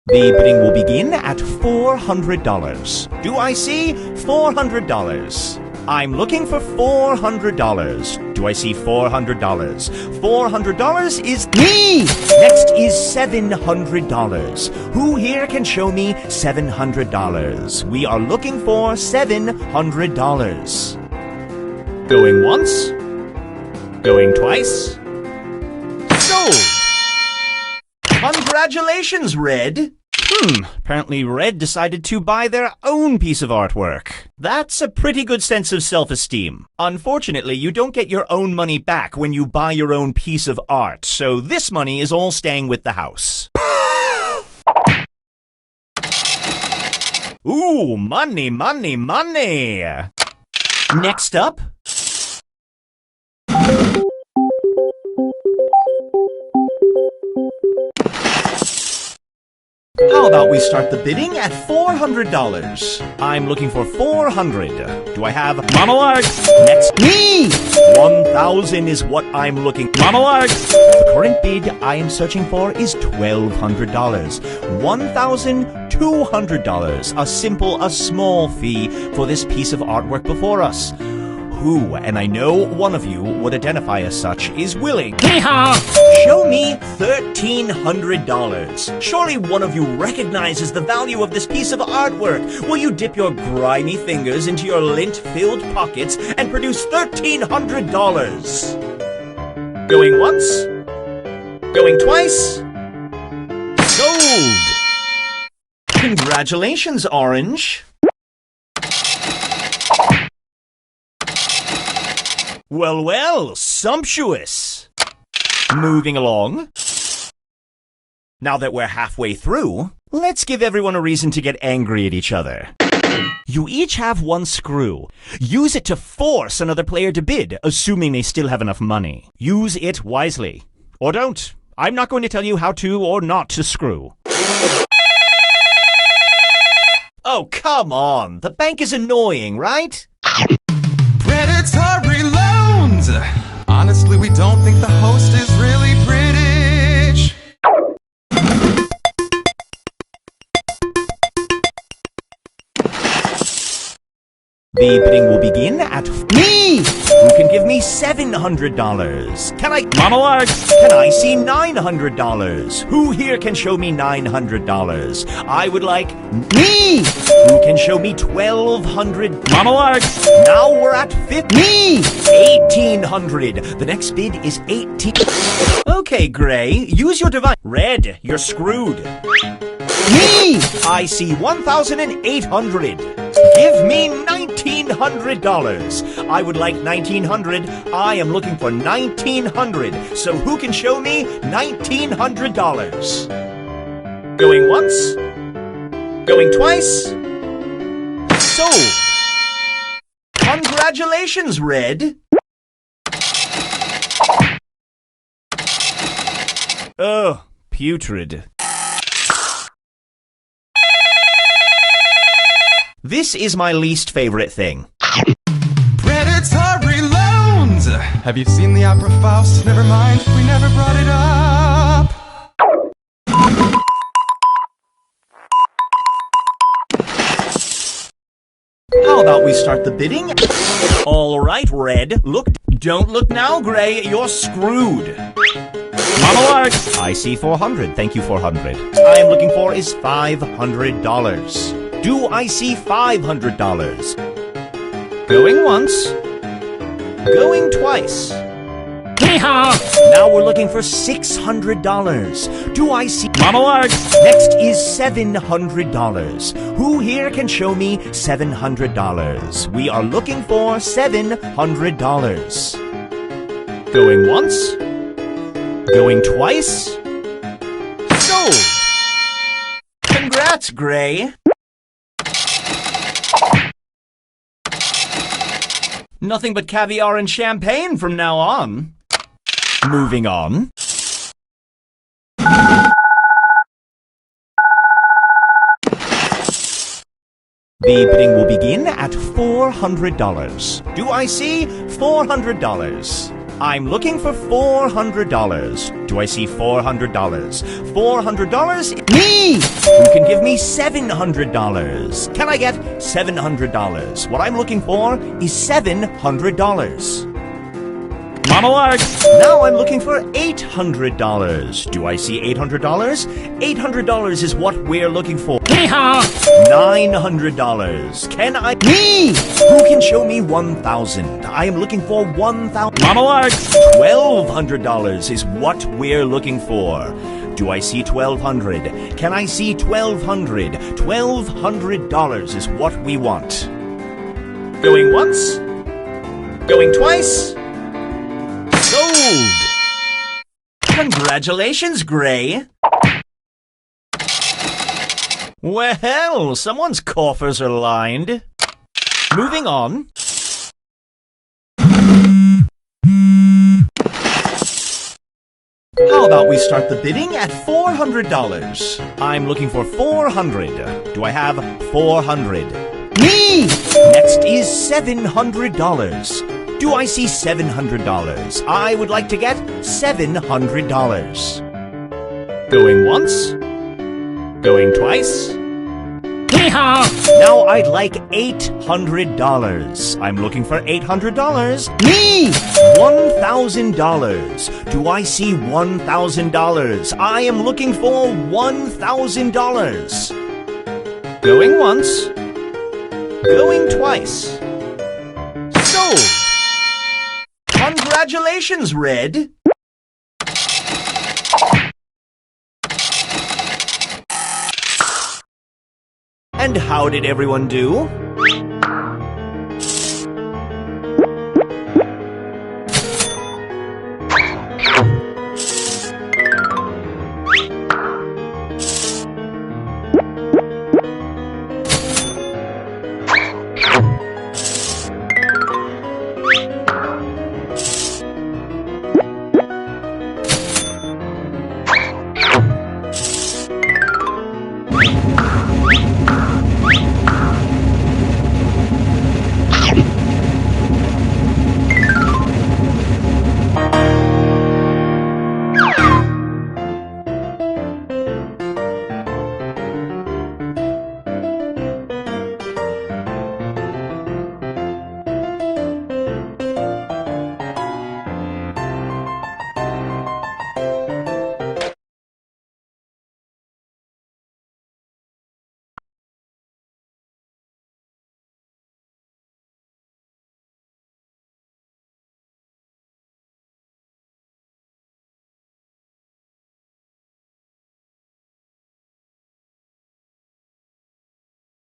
The bidding will begin at $400. Do I see $400? I'm looking for $400. Do I see $400? $400 is me! Next is $700. Who here can show me $700? We are looking for $700. Going once. Going twice. Sold! Congratulations, Red! Apparently Red decided to buy their own piece of artwork. That's a pretty good sense of self-esteem. Unfortunately, you don't get your own money back when you buy your own piece of art, so this money is all staying with the house. Ooh, money, money, money! Next up... How about we start the bidding at $400? I'm looking for $400. Do I have Mama Larks? Next, me! $1,000 is what I'm looking. Mama Larks! The current bid I am searching for is $1,200. $1,200. A small fee for this piece of artwork before us. Who, and I know one of you would identify as such, is willing. Hee-haw! Show me $1,300. Surely one of you recognizes the value of this piece of artwork. Will you dip your grimy fingers into your lint-filled pockets and produce $1,300? Going once? Going twice? Sold! Congratulations, Orange. Well, well, sumptuous. Moving along. Now that we're halfway through, let's give everyone a reason to get angry at each other. You each have one screw. Use it to force another player to bid, assuming they still have enough money. Use it wisely. Or don't. I'm not going to tell you how to or not to screw. Oh, come on. The bank is annoying, right? Predatory loans! Honestly, we don't think the host is really British. The bidding will begin at me! Who can give me $700? Can I... Mama Larks! Can I see $900? Who here can show me $900? I would like... Me! Who can show me $1,200? Mama Larks! Now we're at Me! $1,800. The next bid is $18... Okay, Gray, use your device. Red, you're screwed. Me! I see $1,800. Give me $1,900. I would like $1,900. I am looking for $1,900. So who can show me $1,900? Going once? Going twice? Sold! Congratulations, Red! Oh, putrid. This is my least favorite thing. Predatory loans! Have you seen the opera Faust? Never mind, we never brought it up. How about we start the bidding? All right, Red. Don't look now, Gray. You're screwed. Mama Larks! I see 400. Thank you, 400. I am looking for is $500. Do I see $500? Going once. Going twice. Now we're looking for $600. Do I see... Mama Lark! Next is $700. Who here can show me $700? We are looking for $700. Going once? Going twice? Sold! Congrats, Gray! Nothing but caviar and champagne from now on. Moving on. The bidding will begin at $400. Do I see $400? I'm looking for $400. Do I see $400? $400? Me! Who can give me $700? Can I get $700? What I'm looking for is $700. Mama Lark! Now I'm looking for $800. Do I see $800? $800 is what we're looking for. $900. Can I... Me! Who can show me $1,000? I am looking for $1,000. Mama Lark! $1,200 is what we're looking for. Do I see $1,200? Can I see $1,200? $1,200 is what we want. Going once? Going twice? Sold! Congratulations, Gray! Well, someone's coffers are lined. Moving on. How about we start the bidding at $400? I'm looking for $400. Do I have $400? Me! Next is $700. Do I see $700? I would like to get $700. Going once? Going twice? Now I'd like $800. I'm looking for $800. Me! $1,000. Do I see $1,000? I am looking for $1,000. Going once. Going twice. Sold! Congratulations, Red! And how did everyone do?